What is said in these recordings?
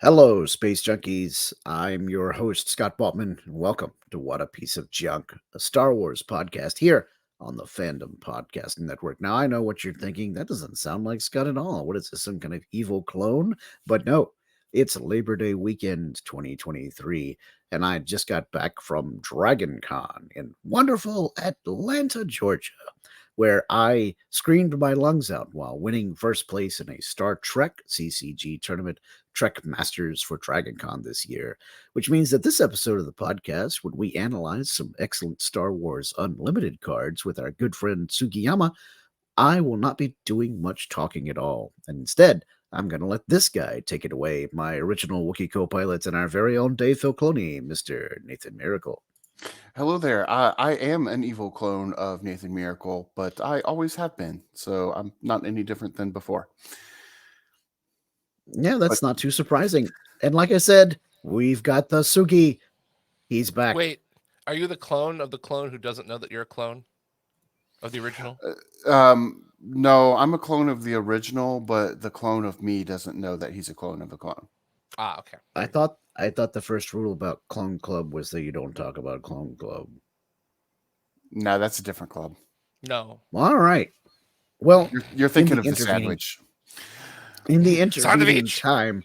Hello, Space Junkies. I'm your host, Scott Baltman, and welcome to What a Piece of Junk, a Star Wars podcast here on the Fandom Podcast Network. Now, I know what you're thinking. That doesn't sound like Scott at all. What is this, some kind of evil clone? But no, it's Labor Day weekend 2023, and I just got back from DragonCon in wonderful Atlanta, Georgia, where I screamed my lungs out while winning first place in a Star Trek CCG tournament, Trek Masters for DragonCon this year, which means that this episode of the podcast, when we analyze some excellent Star Wars Unlimited cards with our good friend Sugiyama, I will not be doing much talking at all. And instead, I'm going to let this guy take it away, my original Wookiee co-pilot and our very own Dave Filcloni, Mr. Nathan Miracle. Hello there. I am an evil clone of Nathan Miracle, but I always have been, so I'm not any different than before. Yeah, that's not too surprising. And like I said, we've got the Sugi. He's back. Wait, are you the clone of the clone who doesn't know that you're a clone of the original? No, I'm a clone of the original, but the clone of me doesn't know that he's a clone of a clone. Ah, okay. I thought the first rule about Clone Club was that you don't talk about Clone Club. No, that's a different club. No. All right. Well, you're thinking of the sandwich. In the intervening time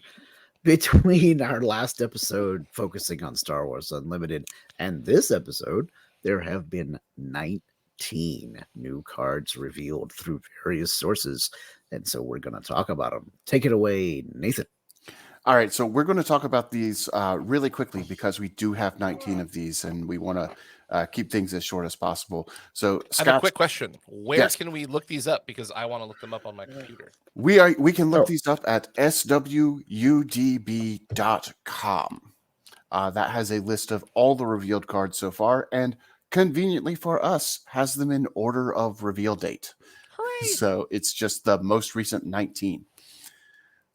between our last episode focusing on Star Wars Unlimited and this episode, there have been 19 new cards revealed through various sources. And so we're going to talk about them. Take it away, Nathan. All right, so we're going to talk about these really quickly because we do have 19 of these and we want to keep things as short as possible. So, Scott, I have a quick question. Where can we look these up? Because I want to look them up on my computer. We can look these up at swudb.com. That has a list of all the revealed cards so far, and conveniently for us, has them in order of reveal date. Hooray! So it's just the most recent 19.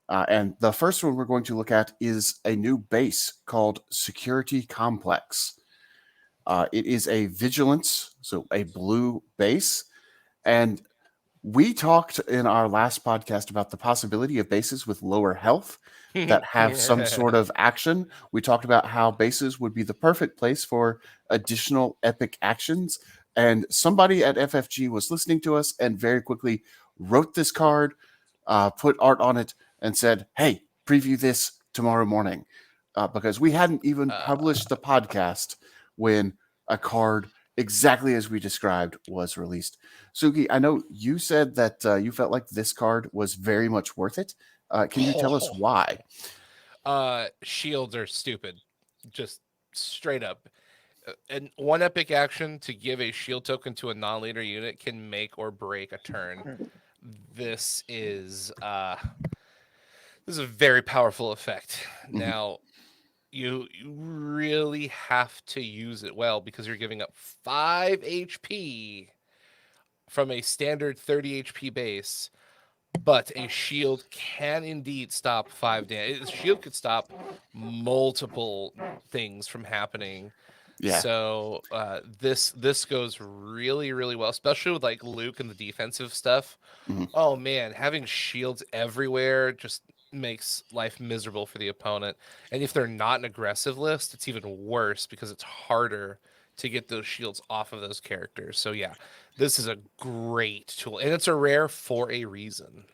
And the first one we're going to look at is a new base called Security Complex. It is a vigilance, so a blue base. And we talked in our last podcast about the possibility of bases with lower health that have some sort of action. We talked about how bases would be the perfect place for additional epic actions. And somebody at FFG was listening to us and very quickly wrote this card, put art on it, and said, hey, preview this tomorrow morning. Because we hadn't even published the podcast when a card exactly as we described was released. Sugi, I know you said that you felt like this card was very much worth it. Can you tell us why? Shields are stupid. Just straight up. And one epic action to give a shield token to a non-leader unit can make or break a turn. This is a very powerful effect. Mm-hmm. Now, you really have to use it well because you're giving up 5 HP from a standard 30 HP base, but a shield can indeed stop 5 damage. A shield could stop multiple things from happening. Yeah. So this goes really, really well, especially with like Luke and the defensive stuff. Mm-hmm. Oh man, having shields everywhere just makes life miserable for the opponent. And if they're not an aggressive list, it's even worse because it's harder to get those shields off of those characters. So yeah, this is a great tool, and it's a rare for a reason.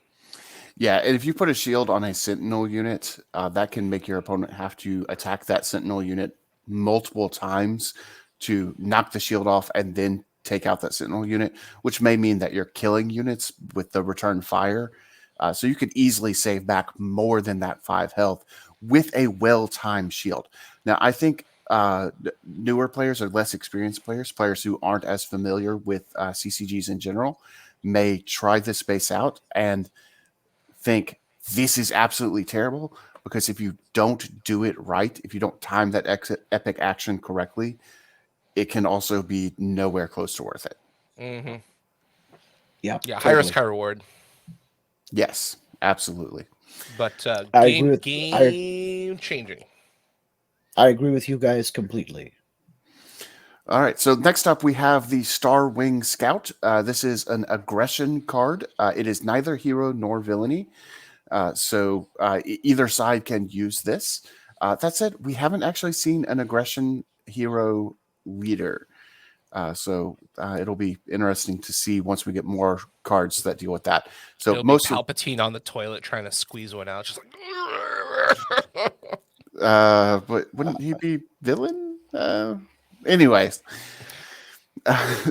Yeah, and if you put a shield on a Sentinel unit, that can make your opponent have to attack that Sentinel unit multiple times to knock the shield off and then take out that Sentinel unit, which may mean that you're killing units with the return fire. So you could easily save back more than that 5 health with a well-timed shield. Now, I think newer players or less experienced players who aren't as familiar with CCGs in general, may try this base out and think this is absolutely terrible, because if you don't do it right, if you don't time that epic action correctly, it can also be nowhere close to worth it. Mm-hmm. Yeah, totally. High risk, high reward. Yes, absolutely. But game changing. I agree with you guys completely. All right, so next up we have the Star Wing Scout. This is an aggression card. It is neither hero nor villainy. So either side can use this. That said, we haven't actually seen an aggression hero leader. So it'll be interesting to see once we get more cards that deal with that. So It'll be Palpatine on the toilet trying to squeeze one out, just like. but wouldn't he be villain? Anyways,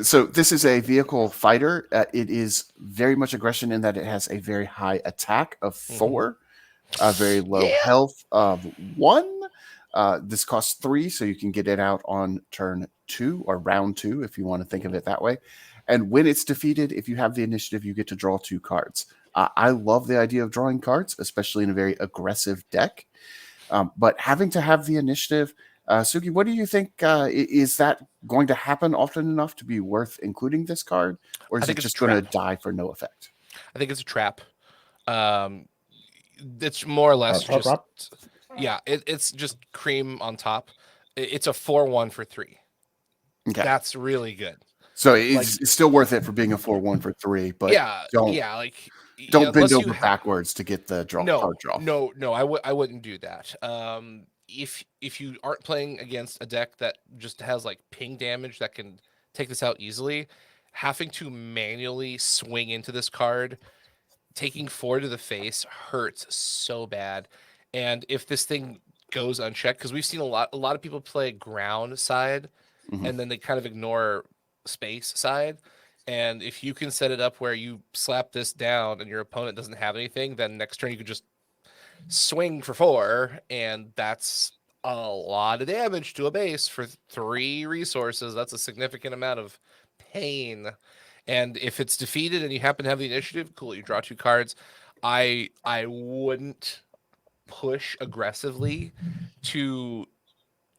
so this is a vehicle fighter. It is very much aggression in that it has a very high attack of 4, a very low health of 1. This costs 3, so you can get it out on turn 2 or round 2 if you want to think of it that way. And when it's defeated, if you have the initiative, you get to draw 2 cards. I love the idea of drawing cards, especially in a very aggressive deck. But having to have the initiative, Sugi, what do you think? Is that going to happen often enough to be worth including this card? Or is it just going to die for no effect? I think it's a trap. It's more or less just... Yeah, it's just cream on top. It's a 4/1 for 3. Okay. That's really good. So it's still worth it for being a 4/1 for 3, but don't bend over backwards to get the card draw. No, I wouldn't do that. If you aren't playing against a deck that just has like ping damage that can take this out easily, having to manually swing into this card, taking 4 to the face hurts so bad. And if this thing goes unchecked, because we've seen a lot of people play ground side, and then they kind of ignore space side. And if you can set it up where you slap this down and your opponent doesn't have anything, then next turn you could just swing for 4, and that's a lot of damage to a base for 3 resources. That's a significant amount of pain. And if it's defeated and you happen to have the initiative, cool, you draw 2 cards. I wouldn't push aggressively to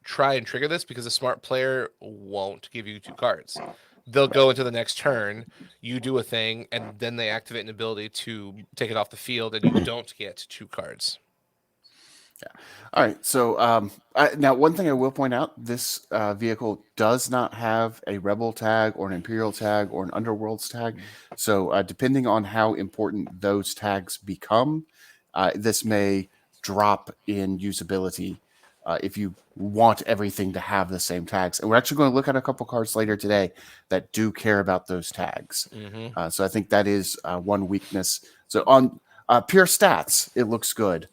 try and trigger this, because a smart player won't give you 2 cards. They'll go into the next turn, you do a thing, and then they activate an ability to take it off the field, and you don't get 2 cards. Yeah. All right. So now, one thing I will point out: this vehicle does not have a Rebel tag or an Imperial tag or an Underworlds tag. So depending on how important those tags become, this may drop in usability if you want everything to have the same tags. And we're actually going to look at a couple cards later today that do care about those tags. So I think that is one weakness. So on pure stats, it looks good,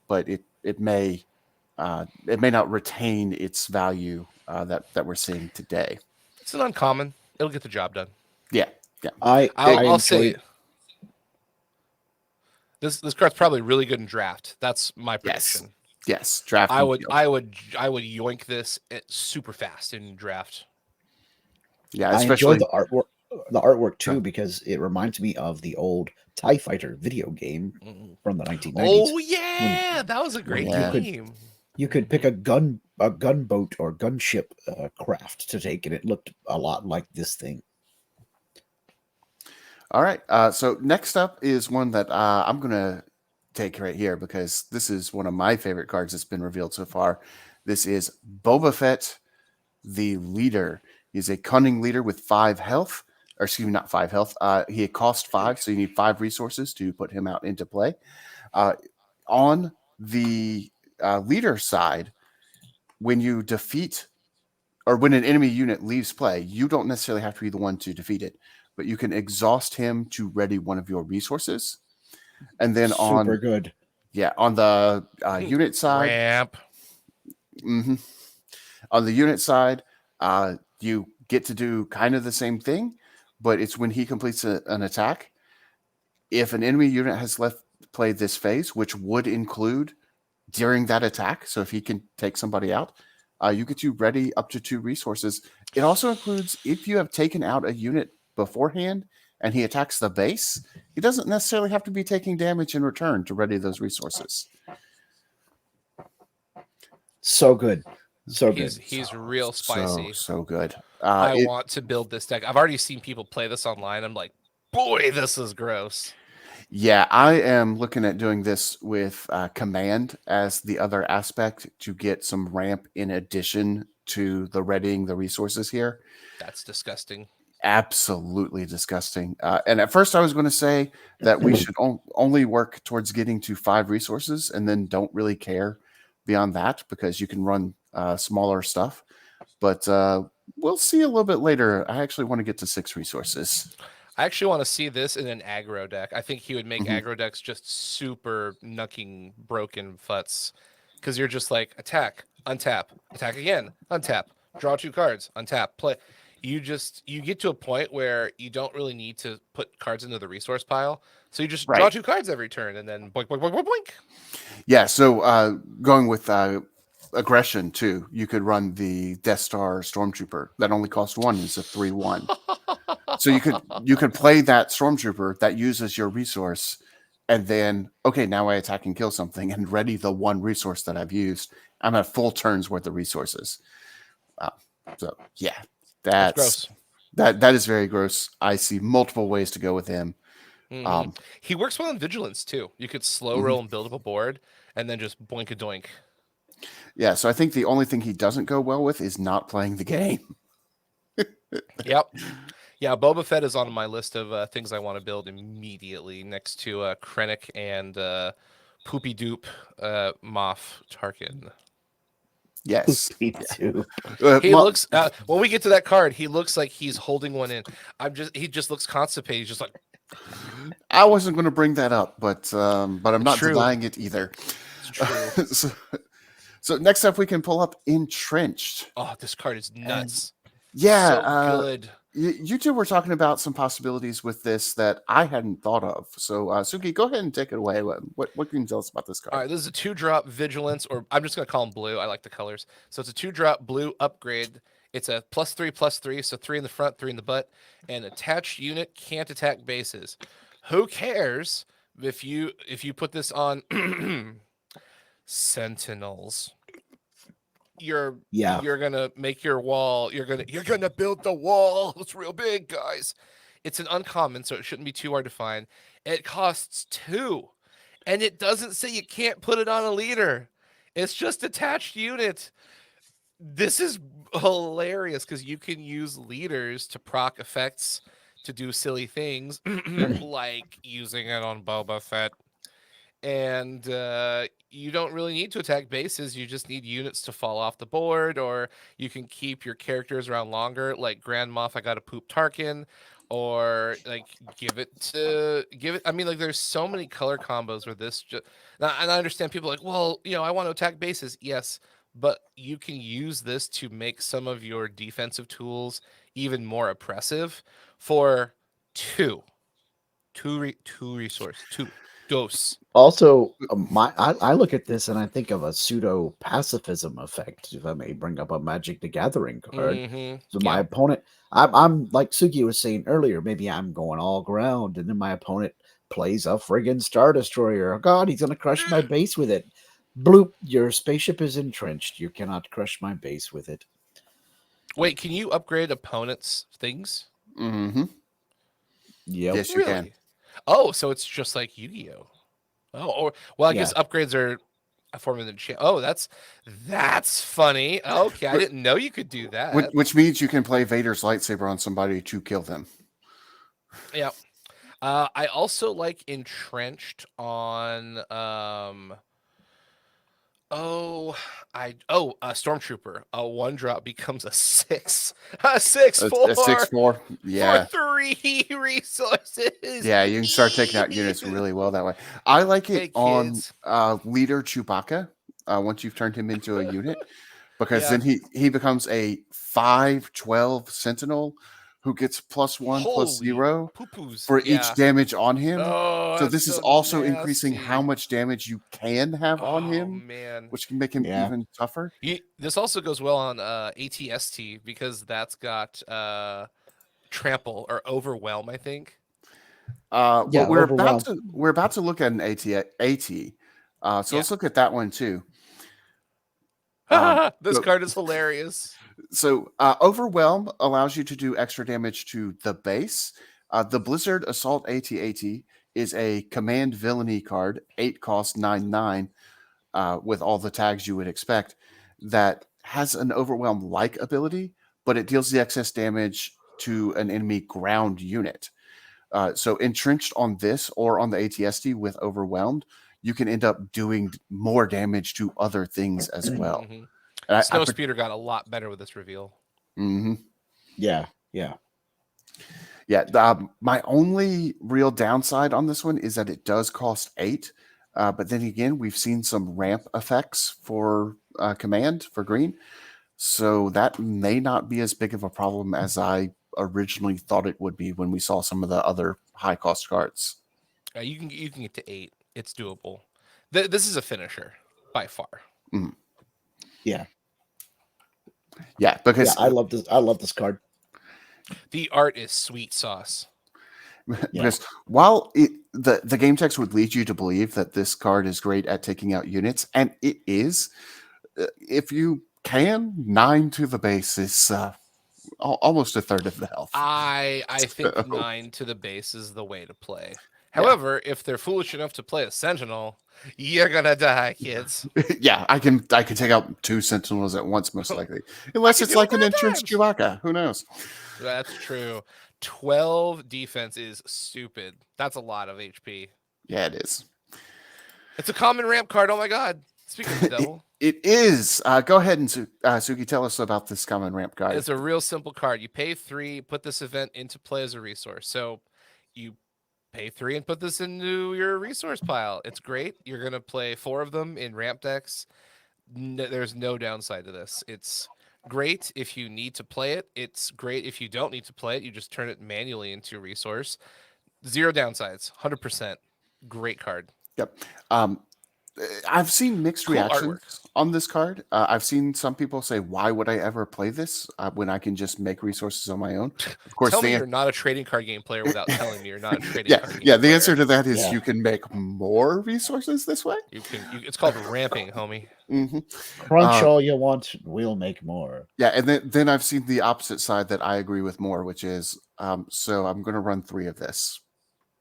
but it may not retain its value that we're seeing today. It's an uncommon. It'll get the job done. Yeah. I'll say this card's probably really good in draft. That's my prediction. Yes, draft. I would yoink this super fast in draft. Yeah, I enjoy the artwork too, because it reminds me of the old TIE Fighter video game from the 1990s. Oh yeah, that was a great game. You could pick a gunboat or gunship craft to take, and it looked a lot like this thing. All right. So next up is one that I'm going to take right here, because this is one of my favorite cards that's been revealed so far. This is Boba Fett, the leader. He's a cunning leader with 5 health. Or excuse me, not 5 health. He costs 5, so you need 5 resources to put him out into play. On the leader side, when you defeat, or when an enemy unit leaves play, you don't necessarily have to be the one to defeat it, but you can exhaust him to ready one of your resources. And then super good. Yeah, on the unit side. Ramp. On the unit side, you get to do kind of the same thing, but it's when he completes an attack. If an enemy unit has left play this phase, which would include during that attack, so if he can take somebody out, you get to ready up to 2 resources. It also includes if you have taken out a unit beforehand and he attacks the base, he doesn't necessarily have to be taking damage in return to ready those resources. So good. So good. He's real spicy. So good. I want to build this deck. I've already seen people play this online. I'm like, boy, this is gross. Yeah, I am looking at doing this with command as the other aspect to get some ramp in addition to the readying the resources here. That's disgusting. absolutely disgusting. And at first I was going to say that we should only work towards getting to 5 resources and then don't really care beyond that because you can run smaller stuff. But we'll see a little bit later. I actually want to get to 6 resources. I actually want to see this in an aggro deck. I think he would make Mhm. aggro decks just super nucking broken futs. Because you're just like, attack, untap, attack again, untap, draw 2 cards, untap, play. You get to a point where you don't really need to put cards into the resource pile. So you just draw Right. 2 cards every turn and then boink, boink, boink, boink, boink. Yeah, so going with aggression too, you could run the Death Star Stormtrooper that only costs 1. It's a 3/1. So you could play that Stormtrooper that uses your resource, and then okay, now I attack and kill something and ready the 1 resource that I've used. I'm at full turns worth of resources. So yeah, That's gross. that is very gross. I see multiple ways to go with him. Mm-hmm. He works well in Vigilance too. You could slow roll and build up a board, and then just boink a doink. Yeah, so I think the only thing he doesn't go well with is not playing the game. Yep. Yeah, Boba Fett is on my list of things I want to build immediately next to Krennic and Poopy Doop Moff Tarkin. Yes. Me too. He looks when we get to that card, he looks like he's holding one in. He just looks constipated. He's just like, I wasn't going to bring that up, but I'm not True. denying it either. It's true. So next up, we can pull up Entrenched. Oh, this card is nuts. Yeah, so good. You two were talking about some possibilities with this that I hadn't thought of. So Sugi, go ahead and take it away. What can you tell us about this card? All right, this is a 2-drop Vigilance, or I'm just going to call them blue. I like the colors. So it's a 2-drop blue upgrade. It's a +3/+3, so 3 in the front, 3 in the butt. And attached unit can't attack bases. Who cares if you put this on Sentinels? You're gonna make your wall. You're gonna build the wall. It's real big, guys. It's an uncommon, so it shouldn't be too hard to find. It costs 2. And it doesn't say you can't put it on a leader. It's just attached unit. This is hilarious because you can use leaders to proc effects to do silly things, like using it on Boba Fett. And you don't really need to attack bases. You just need units to fall off the board, or you can keep your characters around longer. Like Grand Moff, I got to poop Tarkin, or like give it. I mean, like there's so many color combos where this. And I understand people are like, well, I want to attack bases. Yes, but you can use this to make some of your defensive tools even more oppressive for two resource, 2 dose. Also, I look at this and I think of a pseudo pacifism effect. If I may bring up a Magic the Gathering card, so my opponent, I'm like Sugi was saying earlier, maybe I'm going all ground, and then my opponent plays a friggin' Star Destroyer. Oh God, he's gonna crush my base with it. Bloop! Your spaceship is entrenched. You cannot crush my base with it. Wait, can you upgrade opponents' things? Mm-hmm. Yep. Yes, you can. Oh, so it's just like Yu-Gi-Oh. Oh, I guess upgrades are a form of the champ. Oh, that's funny. Okay, I didn't know you could do that. Which means you can play Vader's lightsaber on somebody to kill them. Yeah. I also like Entrenched on Stormtrooper. A 1-drop becomes a 6. A 6/4. A 6/4. Yeah. For 3 resources. Yeah, you can start taking out units really well that way. I like it on Leader Chewbacca once you've turned him into a unit, because then he becomes a 5/12 Sentinel who gets +1/+0 for each damage on him. Oh, so this is also increasing how much damage you can have on him, man, which can make him even tougher. This also goes well on ATST because that's got trample or overwhelm, I think. We're about to look at an AT. So let's look at that one too. This card is hilarious. So Overwhelm allows you to do extra damage to the base. The Blizzard Assault AT-AT is a command villainy card, 8 cost 9/9, with all the tags you would expect, that has an Overwhelm-like ability, but it deals the excess damage to an enemy ground unit. So entrenched on this or on the ATST with overwhelmed, you can end up doing more damage to other things as well. Mm-hmm. Snowspeeder got a lot better with this reveal. Mm-hmm. Yeah. My only real downside on this one is that it does cost 8. But then again, we've seen some ramp effects for command for green. So that may not be as big of a problem as I originally thought it would be when we saw some of the other high cost cards. You can get to 8. It's doable. This is a finisher by far. Mm. Yeah, because I love this card. The art is sweet sauce. Because while the game text would lead you to believe that this card is great at taking out units, and it is, if you can, 9 to the base is almost a third of the health. I think 9 to the base is the way to play. However, if they're foolish enough to play a Sentinel, you're gonna die, kids. Yeah, I can take out 2 Sentinels at once, most likely, unless it's like an entrenched Chewbacca. Who knows? That's true. 12 defense is stupid. That's a lot of HP. Yeah, it is. It's a common ramp card. Oh my god! Speaking of the devil, it is. Go ahead and Sugi, tell us about this common ramp card. It's a real simple card. You pay 3, put this event into play as a resource. So you pay 3 and put this into your resource pile. It's great. You're gonna play 4 of them in ramp decks. There's no downside to this. It's great if you need to play it. It's great if you don't need to play it. You just turn it manually into a resource. 0 downsides. 100%. Great card. Yep. I've seen mixed reactions on this card. I've seen some people say, "Why would I ever play this when I can just make resources on my own?" Of course, tell me you're not a trading card game player without telling me you're not a trading card game player. The answer to that is you can make more resources this way. You can. It's called ramping, homie. Mm-hmm. Crunch all you want, we'll make more. Yeah, and then I've seen the opposite side that I agree with more, which is, so I'm going to run 3 of this.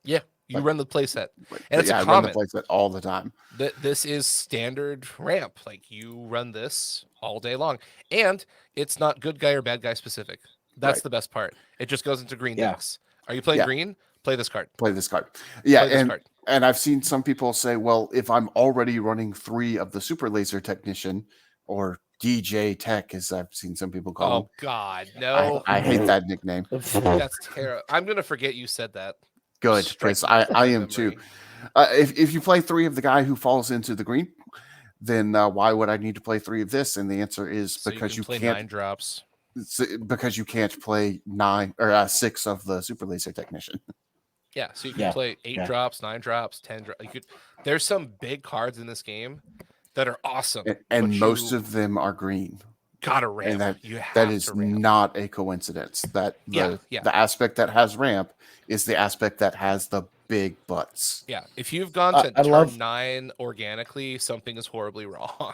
Yeah. You run the playset, and it's I common. run the playset all the time. This is standard ramp. Like you run this all day long, and it's not good guy or bad guy specific. That's the best part. It just goes into green decks. Are you playing green? Play this card. Play this card. Yeah, and I've seen some people say, well, if I'm already running 3 of the Super Laser Technician or DJ Tech, as I've seen some people call him. Oh God, no! I hate that nickname. That's terrible. I'm gonna forget you said that. Good, because I am too. If you play 3 of the guy who falls into the green, then why would I need to play 3 of this? And the answer is because you play can't 9 drops. Because you can't play 9 or 6 of the Super Laser Technician. Yeah, so you can play 8 drops, 9 drops, 10 drops. There's some big cards in this game that are awesome, and most of them are green. Gotta ramp. And that is not a coincidence. That the aspect that has ramp is the aspect that has the big butts. Yeah, if you've gone to turn 9 organically, something is horribly wrong.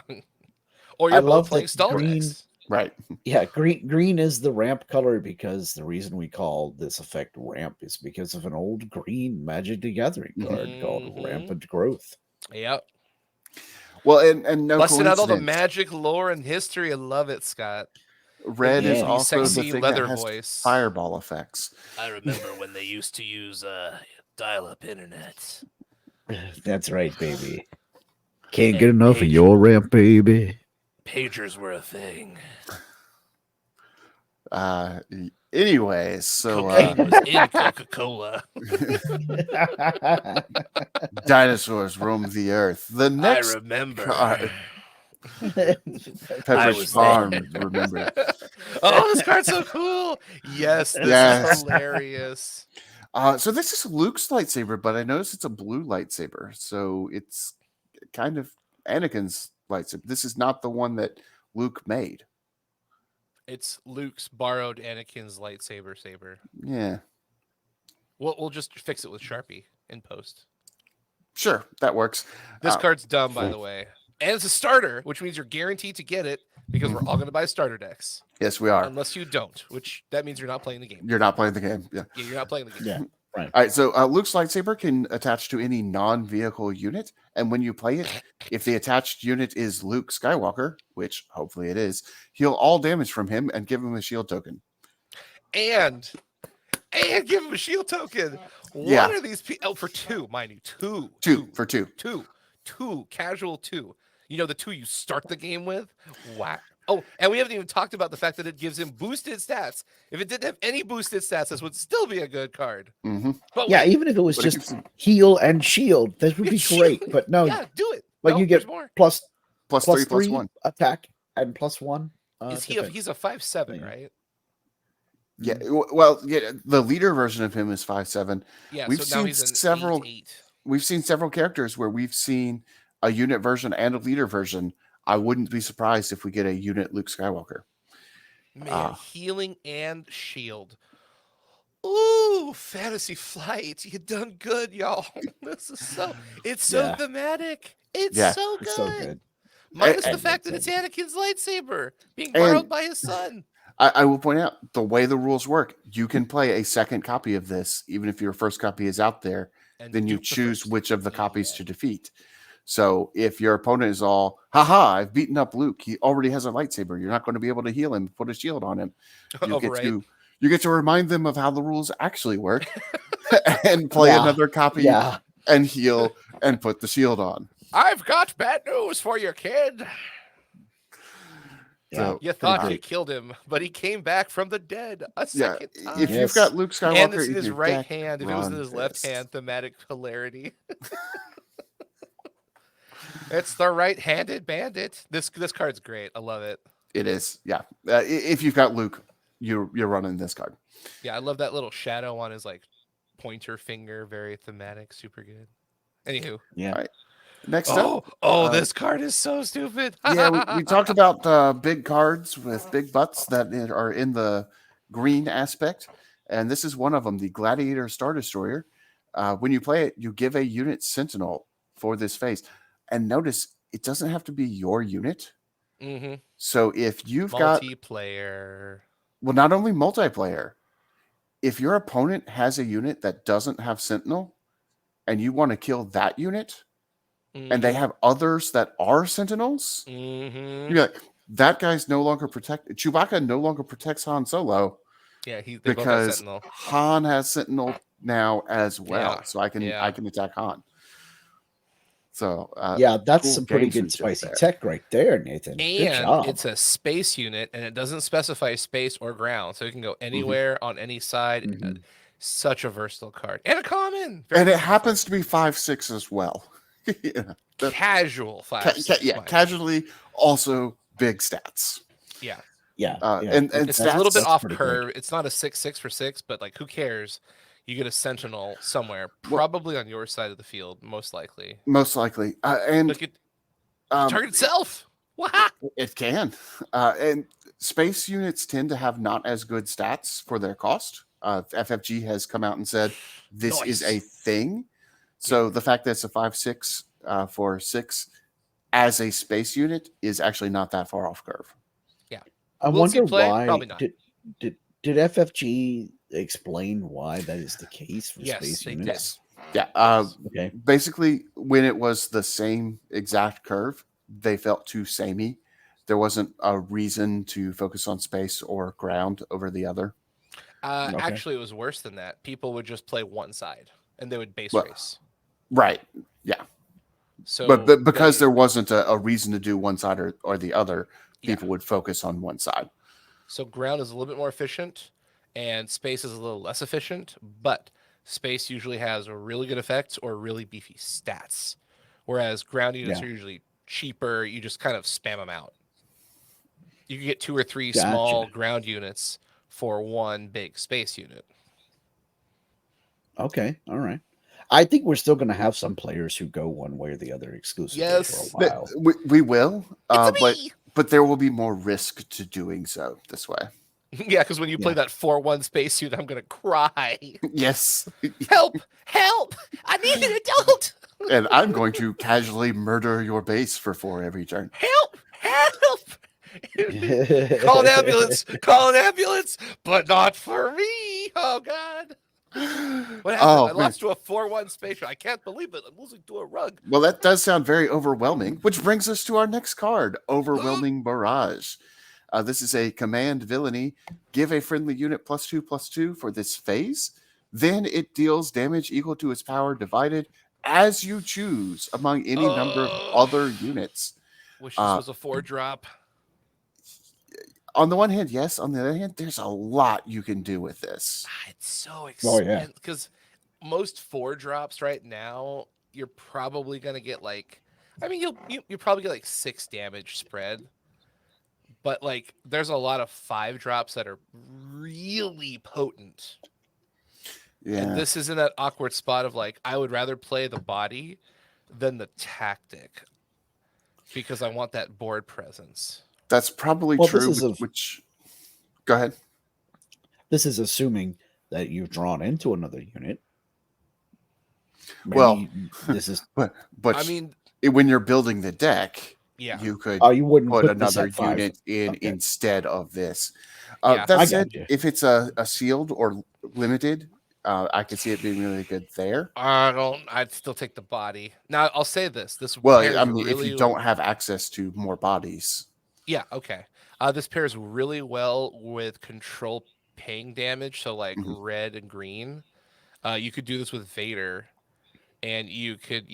Or you're both playing stall decks. Right. Yeah, green is the ramp color because the reason we call this effect ramp is because of an old green Magic the Gathering card called Rampant Growth. Yep. Well, and no busting out all the magic lore and history. I love it, Scott. Red is also sexy the thing leather that has voice. Fireball effects. I remember when they used to use dial-up internet. That's right, baby. Can't get enough of your ramp, baby. Pagers were a thing. Anyways, so cocaine was in Coca-Cola. Dinosaurs roamed the earth. The next I remember. Pepperidge Farm, remember. Oh, this card's so cool. Yes, this is hilarious. So this is Luke's lightsaber, but I noticed it's a blue lightsaber. So it's kind of Anakin's lightsaber. This is not the one that Luke made. It's Luke's borrowed Anakin's lightsaber saber. Yeah. We'll just fix it with Sharpie in post. Sure, that works. This card's dumb, by the way. And it's a starter, which means you're guaranteed to get it because we're all going to buy starter decks. Yes, we are. Unless you don't, which that means you're not playing the game. You're not playing the game. Yeah. Yeah, you're not playing the game. Yeah. Right. All right. So Luke's lightsaber can attach to any non-vehicle unit, and when you play it, if the attached unit is Luke Skywalker, which hopefully it is, heal all damage from him and give him a shield token. and give him a shield token. Yeah. What are these people? Oh, for 2, mind you, two. Casual 2. You know, the 2 you start the game with. Wow. Oh, and we haven't even talked about the fact that it gives him boosted stats. If it didn't have any boosted stats, this would still be a good card. But Yeah, wait, even if it was just heal and shield, this would be great. But no, yeah, do it. like No, you get more. plus 3 plus 1 attack and +1. He's a 5/7, right? Yeah, well, yeah, the leader version of him is 5/7. Yeah, we've so seen now he's an several. 8/8. We've seen several characters where we've seen a unit version and a leader version. I wouldn't be surprised if we get a unit Luke Skywalker. Man, healing and shield. Ooh, Fantasy Flight. You done good, y'all. This is so thematic. It's so good. It's so good. Minus the fact that it's Anakin's lightsaber being borrowed by his son. I will point out the way the rules work. You can play a second copy of this, even if your first copy is out there. And then you choose which of the copies to defeat. So if your opponent is all, haha, I've beaten up Luke. He already has a lightsaber. You're not going to be able to heal him, put a shield on him. You get to remind them of how the rules actually work and play another copy and heal and put the shield on. I've got bad news for your kid. So, you thought you killed him, but he came back from the dead a second time. If you've got Luke Skywalker, and it's in his right hand. If it was in his left hand, thematic hilarity. It's the right-handed bandit. This card's great. I love it. It is, yeah. If you've got Luke, you're running this card. Yeah, I love that little shadow on his like pointer finger. Very thematic. Super good. Anywho, yeah. All right. Next up. This card is so stupid. Yeah, we talked about big cards with big butts that are in the green aspect, and this is one of them, the Gladiator Star Destroyer. When you play it, you give a unit Sentinel for this phase. And notice, it doesn't have to be your unit. Mm-hmm. So if you've got... Multiplayer. Well, not only multiplayer. If your opponent has a unit that doesn't have Sentinel, and you want to kill that unit... and they have others that are Sentinels, you're like, that guy's no longer protected. Chewbacca no longer protects Han Solo. Yeah, because Han has Sentinel now as well. Yeah. So I can attack Han. So that's cool some pretty good spicy tech right there, Nathan. Good job. It's a space unit, and it doesn't specify space or ground, so it can go anywhere on any side. Such a versatile card and a common, and it happens to be 5/6 as well. Casual 5/6. Casually also big stats. And it's a little bit off curve. It's not a 6/6 for 6, but like who cares? You get a Sentinel somewhere, probably on your side of the field, most likely. And look at target itself. It can. And space units tend to have not as good stats for their cost. FFG has come out and said this is a thing. So the fact that it's a 5/6 for 6 as a space unit is actually not that far off curve. Yeah. I wonder why. Probably not. Did FFG explain why that is the case for space units? Yeah. Basically, when it was the same exact curve, they felt too samey. There wasn't a reason to focus on space or ground over the other. Actually, it was worse than that. People would just play one side, and they would base race. Right. Yeah. So, but because there wasn't a reason to do one side or the other, people would focus on one side. So ground is a little bit more efficient, and space is a little less efficient. But space usually has really good effects or really beefy stats, whereas ground units are usually cheaper. You just kind of spam them out. You can get 2 or 3 small ground units for one big space unit. Okay, all right. I think we're still going to have some players who go one way or the other exclusively for a while. We will, but there will be more risk to doing so this way. Yeah, because when you play that 4/1 spacesuit, I'm going to cry. Yes. Help! I need an adult! And I'm going to casually murder your base for 4 every turn. Help! Call an ambulance, but not for me. Oh, God. What happened? I lost to a 4/1 space. I can't believe it. I'm losing to a rug. Well, that does sound very overwhelming, which brings us to our next card, Overwhelming Barrage. This is a command villainy. Give a friendly unit +2/+2 for this phase. Then it deals damage equal to its power divided as you choose among any number of other units. Wish this was a 4-drop. On the one hand, yes. On the other hand, there's a lot you can do with this. It's so Oh, expensive yeah. because most 4-drops right now, you're probably gonna get like, I mean, you probably get like 6 damage spread, but like there's a lot of 5-drops that are really potent. Yeah. And this is in that awkward spot of like, I would rather play the body than the tactic because I want that board presence. That's probably Well, true. this is Which, go ahead. This is assuming that you've drawn into another unit. Maybe Well, this is. But I mean, when you're building the deck, yeah, you could You wouldn't put put this another at 5. unit in Okay. instead of this. Yeah. That I said, got you. if it's a sealed or limited, I can see it being really good there. I'd still take the body. Now I'll say this. This Well, pairs I mean, really, if you don't have access to more bodies, yeah, okay. This pairs really well with control paying damage, so like red and green. You could do this with Vader, and you could,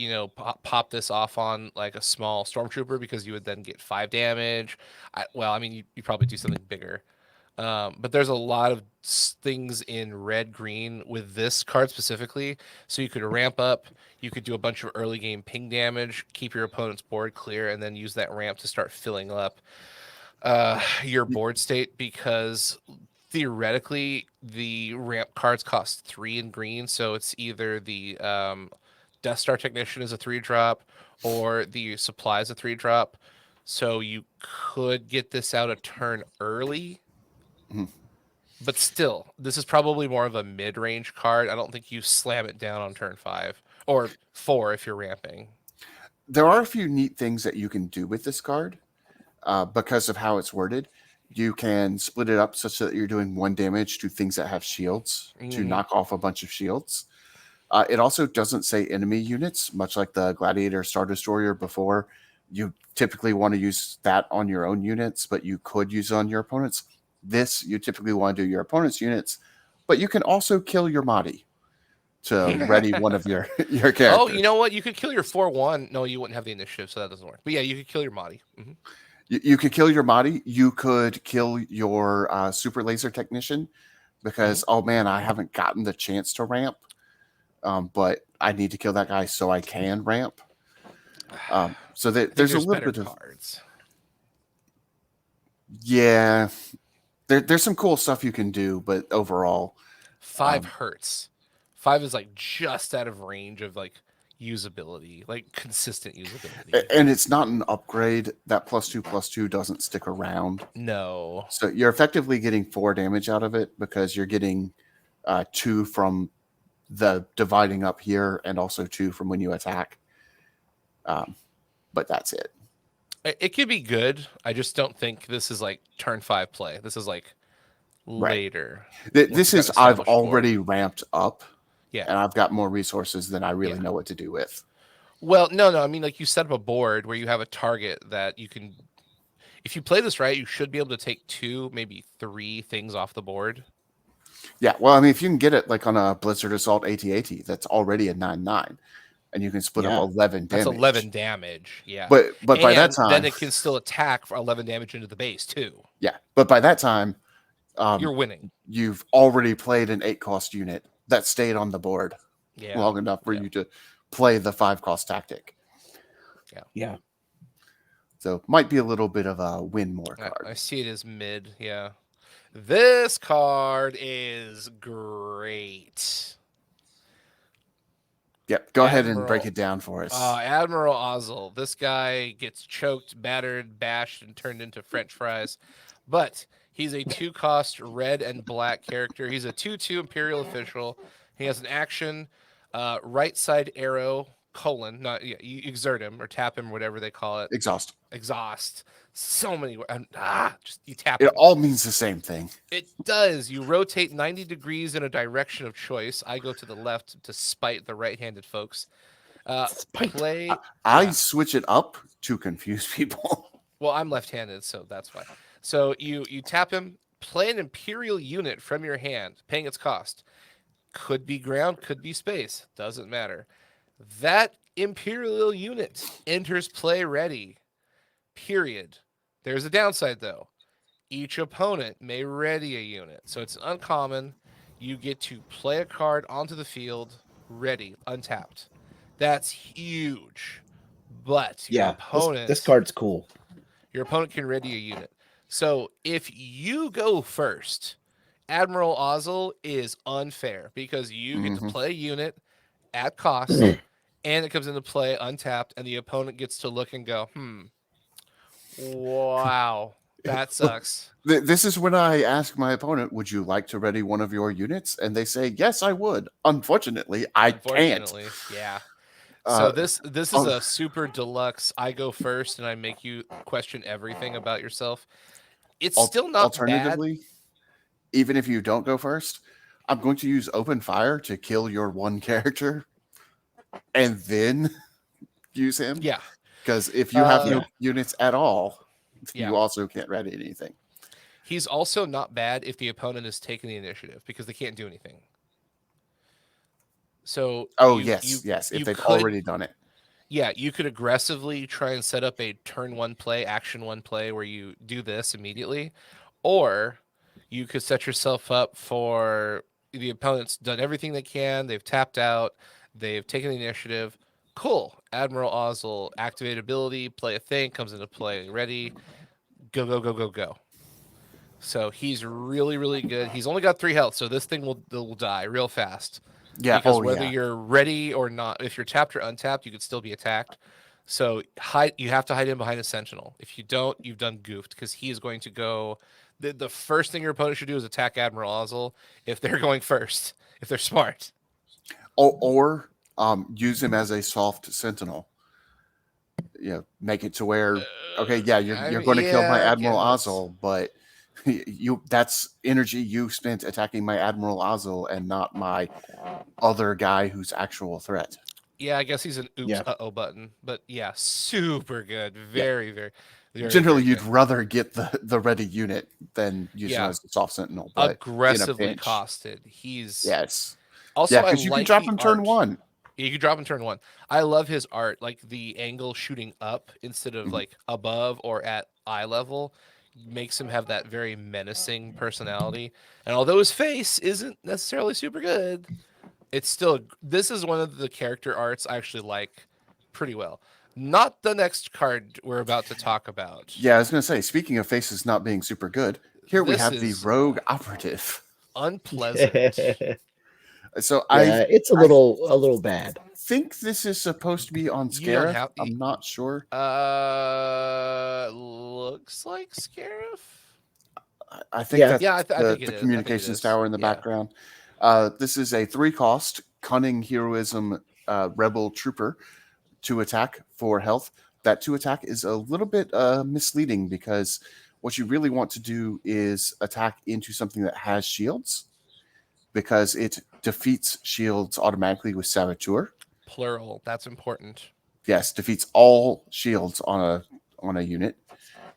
pop this off on like a small stormtrooper because you would then get 5 damage. I mean, you probably do something bigger. But there's a lot of things in red green with this card specifically. So you could ramp up, you could do a bunch of early game ping damage, keep your opponent's board clear, and then use that ramp to start filling up your board state, because theoretically the ramp cards cost 3 in green. So it's either the Death Star Technician is a 3-drop or the Supply is a 3-drop. So you could get this out a turn early. But still, this is probably more of a mid-range card. I don't think you slam it down on turn 5 or 4 if you're ramping. there are a few neat things that you can do with this card because of how it's worded. You can split it up such that you're doing 1 damage to things that have shields to knock off a bunch of shields. It also doesn't say enemy units, much like the Gladiator Star Destroyer before. You typically want to use that on your own units, but you could use it on your opponents. This, you typically want to do your opponent's units, but you can also kill your Mahdi to ready one of your characters. Oh, you know what? You could kill your 4-1. No, you wouldn't have the initiative, so that doesn't work. But yeah, you could kill your Mahdi. You could kill your Mahdi. You could kill your Super Laser Technician because, oh man, I haven't gotten the chance to ramp, but I need to kill that guy so I can ramp. So there's a little bit of cards. Yeah, there's some cool stuff you can do, but overall, 5 hurts. 5 is like just out of range of like usability, like consistent usability. And it's not an upgrade. That +2/+2 doesn't stick around. No. So you're effectively getting 4 damage out of it because you're getting 2 from the dividing up here and also 2 from when you attack. But that's it. It could be good. I just don't think this is like turn 5 play. This is like later. This is I've already ramped up. Yeah. And I've got more resources than I really know what to do with. Well, no. I mean, like you set up a board where you have a target that you can, if you play this right, you should be able to take 2, maybe 3 things off the board. Yeah. Well, I mean, if you can get it like on a Blizzard Assault AT-AT, that's already a 9/9. And you can split up 11 damage. That's 11 damage. Yeah. But by that time, then it can still attack for 11 damage into the base too. Yeah. But by that time, you're winning. You've already played an 8-cost unit that stayed on the board long enough for you to play the 5-cost tactic. Yeah. So might be a little bit of a win more card. I see it as mid. Yeah. This card is great. Yep, go ahead and break it down for us. Admiral Ozzel. This guy gets choked, battered, bashed, and turned into French fries. But he's a 2-cost red and black character. He's a 2/2 Imperial official. He has an action, right side arrow, : you exert him or tap him, whatever they call it. Exhaust. So many words. Just you tap it. him. It all means the same thing. It does. You rotate 90 degrees in a direction of choice. I go to the left to spite the right-handed folks. I switch it up to confuse people. Well, I'm left-handed, so that's why. So you tap him, play an Imperial unit from your hand, paying its cost. Could be ground, could be space, doesn't matter. That Imperial unit enters play ready. Period. There's a downside though. Each opponent may ready a unit, so it's uncommon. You get to play a card onto the field ready, untapped. That's huge. But Yeah, this card's cool. your opponent can ready a unit. So if you go first, Admiral Ozzel is unfair because you get to play a unit at cost and it comes into play untapped, and the opponent gets to look and go, wow, that sucks. This is when I ask my opponent, would you like to ready one of your units? And they say, yes, I would. Unfortunately, I can't. Yeah. So this is a super deluxe. I go first and I make you question everything about yourself. It's still not alternatively, bad. Even if you don't go first, I'm going to use open fire to kill your one character and then use him. Yeah. Because if you have no units at all, you also can't ready anything. He's also not bad if the opponent is taking the initiative because they can't do anything. So yes, if they've already done it. Yeah, you could aggressively try and set up a turn one play, action one play where you do this immediately, or you could set yourself up for the opponent's done everything they can, they've tapped out, they've taken the initiative. Cool. Admiral Ozzel, activate ability, play a thing, comes into play, ready, go, go, go, go, go. So he's really, really good. He's only got 3 health, so this thing will die real fast. Yeah. Because whether you're ready or not, if you're tapped or untapped, you could still be attacked. So you have to hide in behind a sentinel. If you don't, you've done goofed because he is going to go. The first thing your opponent should do is attack Admiral Ozzel if they're going first, if they're smart. Or use him as a soft sentinel. Make it to where you're going to kill my Admiral Ozzel, but that's energy you spent attacking my Admiral Ozzel and not my other guy who's actual threat. Yeah, I guess he's an oops uh-oh button, but yeah, super good. Very, very. Generally, you'd rather get the ready unit than use him as a soft sentinel. But aggressively costed. He's also because you can drop him turn 1. Yeah, you can drop him turn 1. I love his art, like the angle shooting up instead of like above or at eye level. Makes him have that very menacing personality. And although his face isn't necessarily super good, it's still, this is one of the character arts I actually like pretty well. Not the next card we're about to talk about. Yeah, I was going to say, speaking of faces not being super good, here we have the rogue operative. Unpleasant. So it's a little bad. I think this is supposed to be on Scarif. I'm not sure. Looks like Scarif. I think that's I think the communications tower in the background. This is a 3-cost cunning heroism rebel trooper to attack for health. That 2 attack is a little bit misleading because what you really want to do is attack into something that has shields, because it defeats shields automatically with Saboteur. Plural. That's important. Yes, defeats all shields on a unit.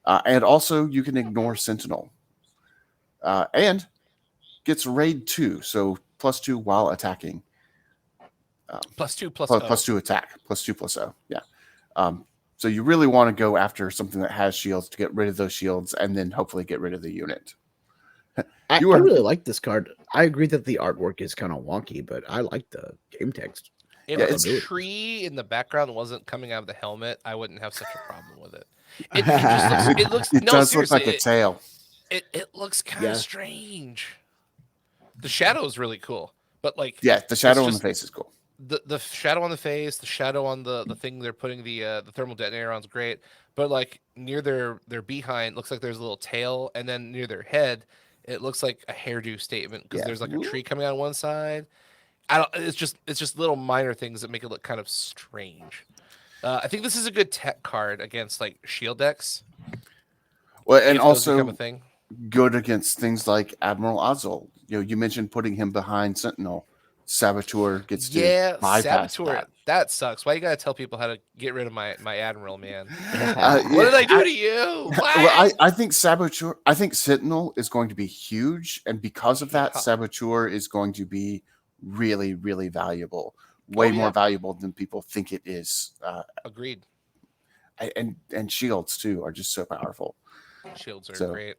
And also you can ignore Sentinel. And gets raid 2, so +2 while attacking. +2 +2 attack. +2 +0. Yeah. So you really want to go after something that has shields to get rid of those shields and then hopefully get rid of the unit. I really like this card. I agree that the artwork is kind of wonky, but I like the game text. If a tree in the background wasn't coming out of the helmet, I wouldn't have such a problem with it. It does look like a tail. It looks kind of strange. The shadow is really cool, but the shadow on the face is cool. The shadow on the face, the shadow on the thing they're putting the thermal detonator on is great, but near their behind looks like there's a little tail, and then near their head it looks like a hairdo statement because there's a tree coming out on one side. It's just little minor things that make it look kind of strange. I think this is a good tech card against shield decks. Well, and also good against things like Admiral Ozzel. You mentioned putting him behind Sentinel. Saboteur gets Yeah, to bypass Saboteur. That sucks. Why you gotta tell people how to get rid of my Admiral, man? that. What did I do to you? Well, What? I think Saboteur, I think Sentinel is going to be huge, and because of that, Yeah. Saboteur is going to be really, really valuable. Oh, Way yeah. more valuable than people think it is. Agreed. And shields too are just so powerful. Shields are So, great.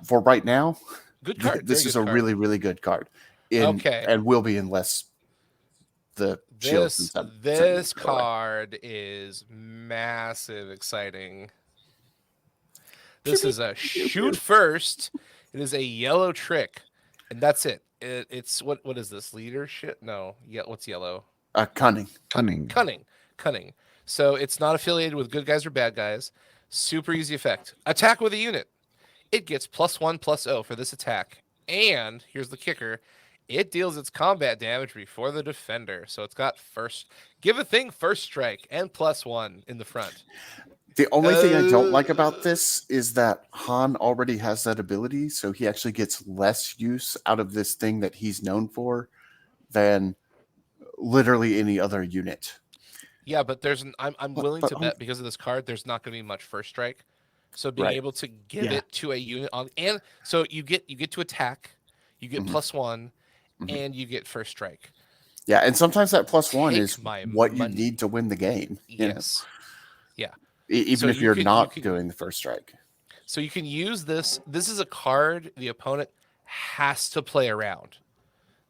For right now, Good card. this Very is good a card. really, really good card. Okay. And will be unless the shields This and this Sentinels go away. card is massive exciting. This is a shoot first. It is a yellow trick, and that's it. It's what is this? Leadership? No. Yeah. What's yellow? Cunning. Cunning. So it's not affiliated with good guys or bad guys. Super easy effect. Attack with a unit. It gets +1/+0 for this attack. And here's the kicker. It deals its combat damage before the defender. So it's got give a thing first strike and +1 in the front. The only thing I don't like about this is that Han already has that ability, so he actually gets less use out of this thing that he's known for than literally any other unit. Yeah, but I'm willing to bet because of this card, there's not going to be much first strike. So being able to give it to a unit and so you get to attack, you get +1, and you get first strike. Yeah, and sometimes that +1 is what money. you need to win the game. Yes. Yeah. Even if you're not doing the first strike. So you can use this. This is a card the opponent has to play around.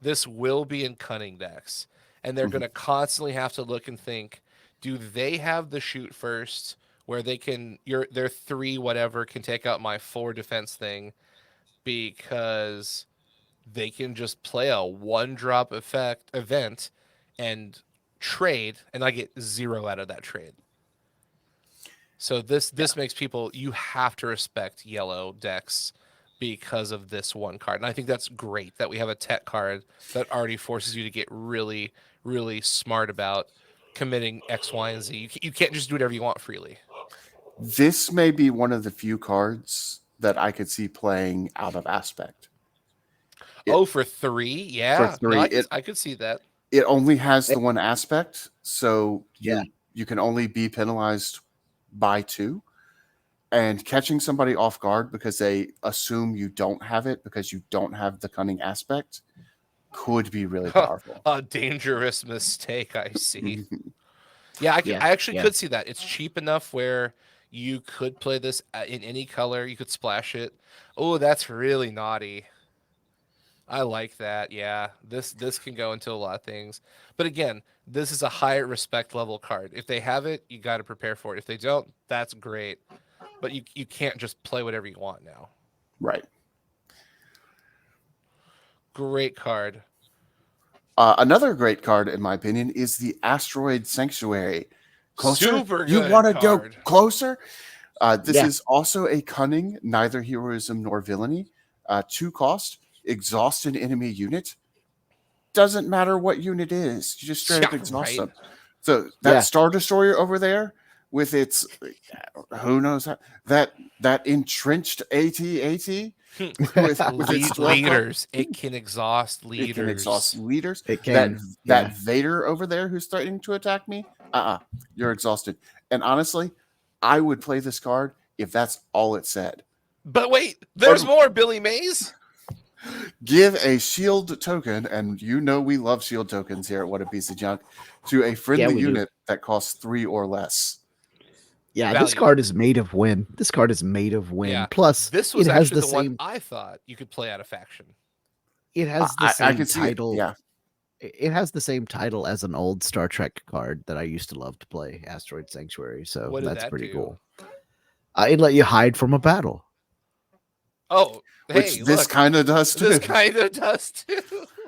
This will be in cunning decks. And they're going to constantly have to look and think, do they have the shoot first where they can their 3 whatever can take out my 4 defense thing because they can just play a 1-drop event and trade, and I get 0 out of that trade. So this makes people, you have to respect yellow decks because of this one card. And I think that's great that we have a tech card that already forces you to get really, really smart about committing X, Y, and Z. You can't just do whatever you want freely. This may be one of the few cards that I could see playing out of aspect. For 3? Yeah. For 3. No, I could see that. It only has the one aspect, so you can only be penalized by 2. And catching somebody off guard because they assume you don't have it because you don't have the cunning aspect could be really powerful. A dangerous mistake, I see. I actually could see that. It's cheap enough where you could play this in any color. You could splash it. Oh, that's really naughty. I like that. Yeah, this can go into a lot of things. But again, this is a high respect level card. If they have it, you got to prepare for it. If they don't, that's great. But you can't just play whatever you want now. Right. Great card. Another great card, in my opinion, is the Asteroid Sanctuary. Closer? Super good. You want to go card. closer? This is also a cunning, neither heroism nor villainy. 2 cost, exhaust an enemy unit. Doesn't matter what unit it is, you just straight up exhaust them. So that Star Destroyer over there with its who knows how, that entrenched AT with its leaders. It can exhaust leaders. It can exhaust leaders. It can. That Vader over there who's threatening to attack me. You're exhausted. And honestly, I would play this card if that's all it said. But wait, there's more, Billy Mays. Give a shield token, and you know we love shield tokens here at What a Piece of Junk, to a friendly unit that costs 3 or less. Yeah, this card is made of win. This card is made of win. Yeah. Plus, this was it has actually the the same. one I thought you could play out of faction. It has the same title. Yeah. It has the same title as an old Star Trek card that I used to love to play, Asteroid Sanctuary. So that's pretty cool. It let you hide from a battle. Oh, which this kind of does too. This kind of does too.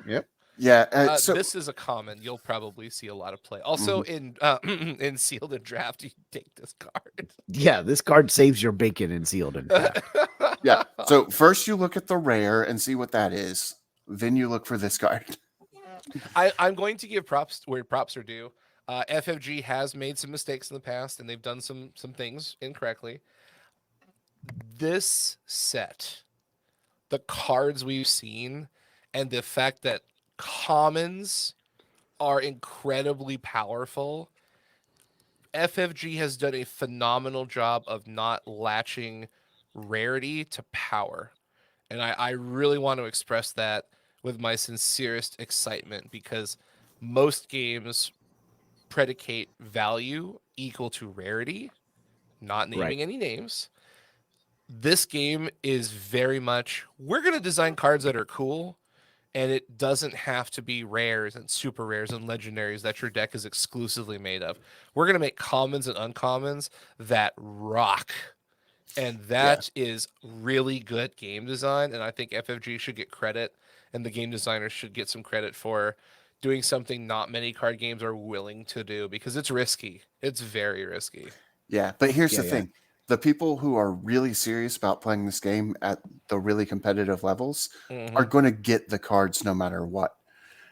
Yep. Yeah. So this is a common. You'll probably see a lot of play. Also in sealed and draft, you take this card. Yeah, this card saves your bacon in sealed and draft. Yeah. So first you look at the rare and see what that is. Then you look for this card. I'm going to give props where props are due. FFG has made some mistakes in the past, and they've done some things incorrectly. This set, the cards we've seen, and the fact that commons are incredibly powerful. FFG has done a phenomenal job of not latching rarity to power. And I really want to express that with my sincerest excitement, because most games predicate value equal to rarity, not Right. naming any names. This game is very much, we're going to design cards that are cool, and it doesn't have to be rares and super rares and legendaries that your deck is exclusively made of. We're going to make commons and uncommons that rock. And that is really good game design. And I think FFG should get credit, and the game designers should get some credit for doing something not many card games are willing to do, because it's risky. It's very risky. Yeah, but here's Yeah, the yeah. thing. The people who are really serious about playing this game at the really competitive levels are going to get the cards no matter what.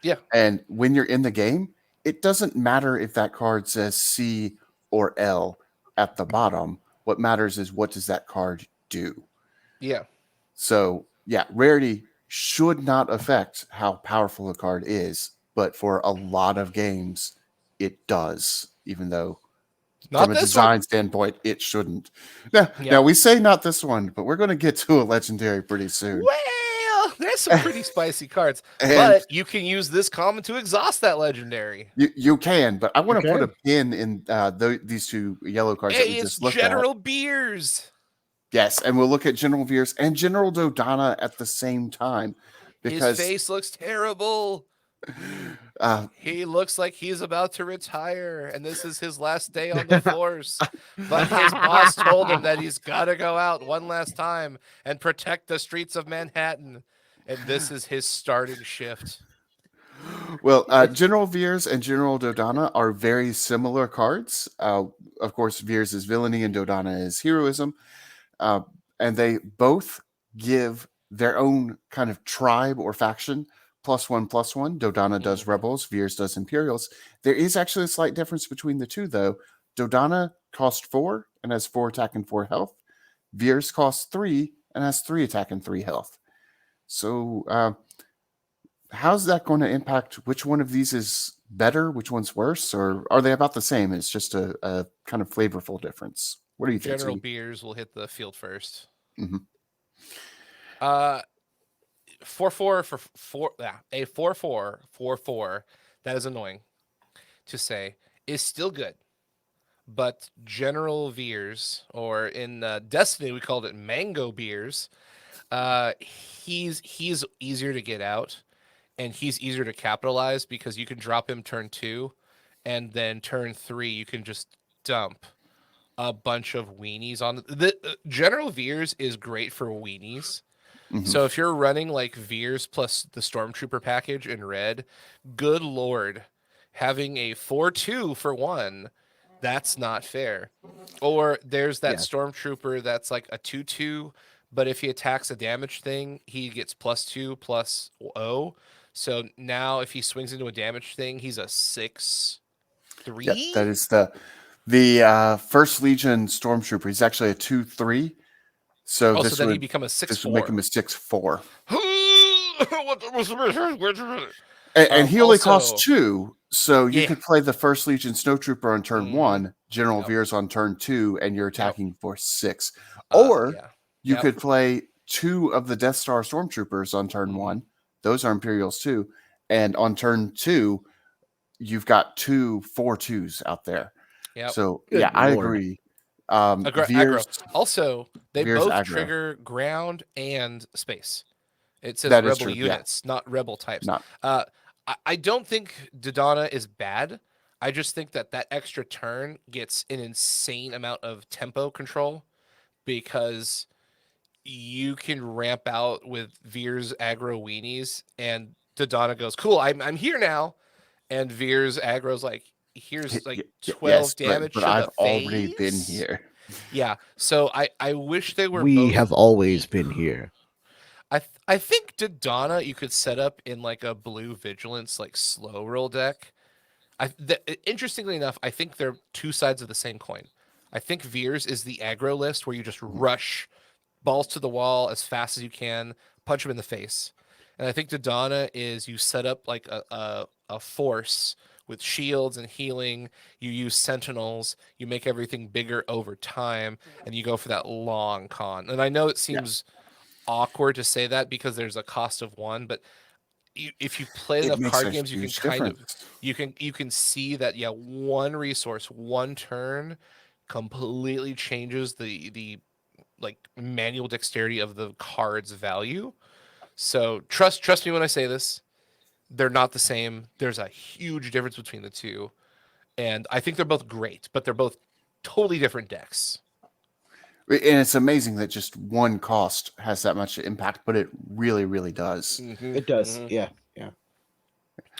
Yeah. And when you're in the game, it doesn't matter if that card says C or L at the bottom. What matters is, what does that card do? Yeah. So, yeah, rarity should not affect how powerful a card is, but for a lot of games, it does, even though Not from a this design one. standpoint, it shouldn't. Now, Yeah. now, we say not this one, but we're going to get to a legendary pretty soon. Well, there's some pretty spicy cards, And but you can use this common to exhaust that legendary. you can, but I want to put a Okay. pin in these two yellow cards that we Hey, it's just looked at. General Beers. Yes, and we'll look at General Veers and General Dodonna at the same time, His because face looks terrible. uh, He looks like he's about to retire, and this is his last day on the force. But his boss told him that he's got to go out one last time and protect the streets of Manhattan. And this is his starting shift. well, General Veers and General Dodonna are very similar cards. Of course, Veers is villainy and Dodonna is heroism. And they both give their own kind of tribe or faction +1/+1. Dodonna does rebels, Veers does Imperials. There is actually a slight difference between the two, though. Dodonna costs 4 and has 4 attack and 4 health. Veers costs 3 and has 3 attack and 3 health. So, how's that going to impact which one of these is better, which one's worse, or are they about the same? It's just a kind of flavorful difference. What do you think? General Sugi? Beers will hit the field first. Mhm. 4/4 for 4. Yeah, a 4/4 4/4. That is annoying to say. Is still good, but General Veers, or in Destiny we called it Mango Beers. He's easier to get out, and he's easier to capitalize, because you can drop him turn 2, and then turn 3 you can just dump a bunch of weenies on the General Veers is great for weenies. Mhm. So if you're running like Veers plus the Stormtrooper package in red, good lord, having a 4/2 for 1, that's not fair. Or there's that Yeah. Stormtrooper that's like a 2/2, but if he attacks a damage thing, he gets +2 plus O. So now if he swings into a damage thing, he's a 6/3. Yeah, that is the First Legion Stormtrooper. He's actually a 2/3. So Also, this then would he become a this would make him 6/4. a 6/4. And And he only costs also, 2, so you Yeah. could play the First Legion Snowtrooper on turn Mhm. 1, General Yep. Veers on turn 2, and you're attacking for 6. uh, Or yeah. you Yep. could play 2 of the Death Star Stormtroopers on turn Mhm. 1. Those are Imperials too. And on turn 2, you've got 2 4/2s out there. Yep. So Good yeah, I lord. agree. Aggro. Veers, Also, they Veers both aggro. trigger ground and space. It says That is rebel true. Yeah, units, not rebel types. not I don't think Dodonna is bad. I just think that extra turn gets an insane amount of tempo control, because you can ramp out with Veers aggro weenies, and Dodonna goes, "Cool, I'm here now," and Veers aggro's like, "Here's like 12 yes, damage but to I've the already been face." here. Yeah, so I wish they were We both. have always been here. I think Dodonna you could set up in like a blue vigilance like slow roll deck. Interestingly enough, I think they're two sides of the same coin. I think Veers is the aggro list where you just rush balls to the wall as fast as you can, punch him in the face. And I think Dodonna is you set up like a force with shields and healing. You use sentinels. You make everything bigger over time, and you go for that long con. And I know it Yeah. seems awkward to say that because there's a cost of one, but if you've played It enough makes card a games, you can huge kind of difference. you can see that one resource, one turn completely changes the like manual dexterity of the card's value. So trust me when I say this, they're not the same. There's a huge difference between the two, and I think they're both great, but they're both totally different decks. And it's amazing that just one cost has that much impact, but it really, really does. Mm-hmm, It does. mm-hmm. Yeah. Yeah.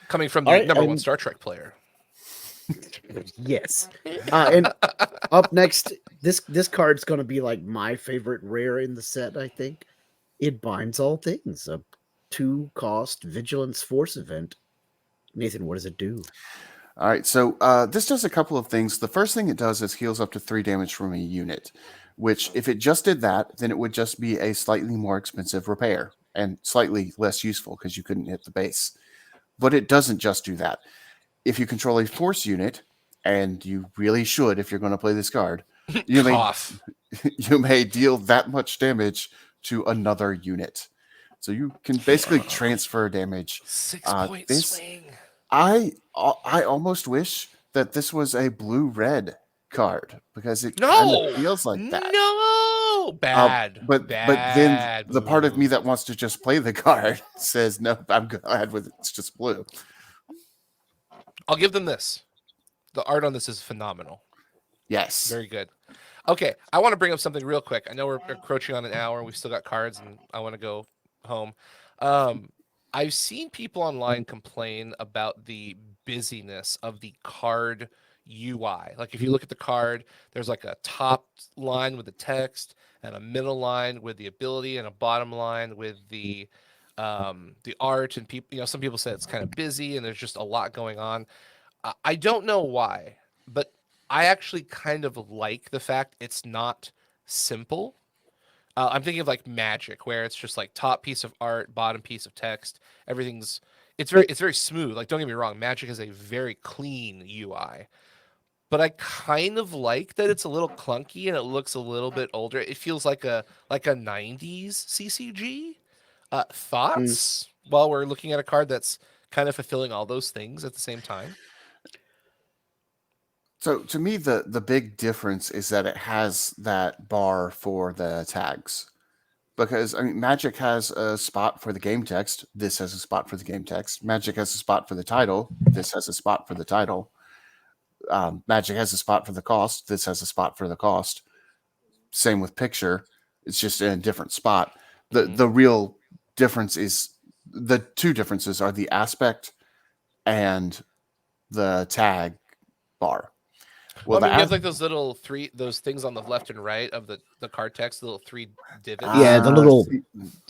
Coming from All the right. number one And Star Trek player. yes. And up next, this card's going to be like my favorite rare in the set, I think. It binds all things. A 2-cost Vigilance Force event. Nathan, what does it do? All right, so this does a couple of things. The first thing it does is heals up to 3 damage from a unit, which if it just did that, then it would just be a slightly more expensive repair and slightly less useful because you couldn't hit the base. But it doesn't just do that. If you control a force unit, and you really should if you're going to play this card, you may Cough. you may deal that much damage to another unit. So you can basically transfer damage. 6-point This swing. I almost wish that this was a blue-red card because it kind of No, feels like that. no, bad. But then bad the part of me move. that wants to just play the card says no, I'm glad with it. It's just blue. I'll give them this. The art on this is phenomenal. Yes. Very good. Okay, I want to bring up something real quick. I know we're encroaching on an hour. We've still got cards, and I want to go home. I've seen people online complain about the busyness of the card UI. Like if you look at the card, there's like a top line with the text and a middle line with the ability and a bottom line with the art. And people, some people say it's kind of busy and there's just a lot going on. I don't know why, but I actually kind of like the fact it's not simple. I'm thinking of like Magic, where it's just like top piece of art, bottom piece of text. Everything's it's very smooth. Like don't get me wrong, Magic is a very clean UI, but I kind of like that it's a little clunky and it looks a little bit older. It feels like a '90s CCG. Thoughts while we're looking at a card that's kind of fulfilling all those things at the same time. So to me, the big difference is that it has that bar for the tags. Because I mean, Magic has a spot for the game text. This has a spot for the game text. Magic has a spot for the title. This has a spot for the title. Magic has a spot for the cost. This has a spot for the cost. Same with picture. It's just in a different spot. The real difference is the two differences are the aspect and the tag bar. Well, I mean, you have like those things on the left and right of the card text, the little 3 divots. Yeah, the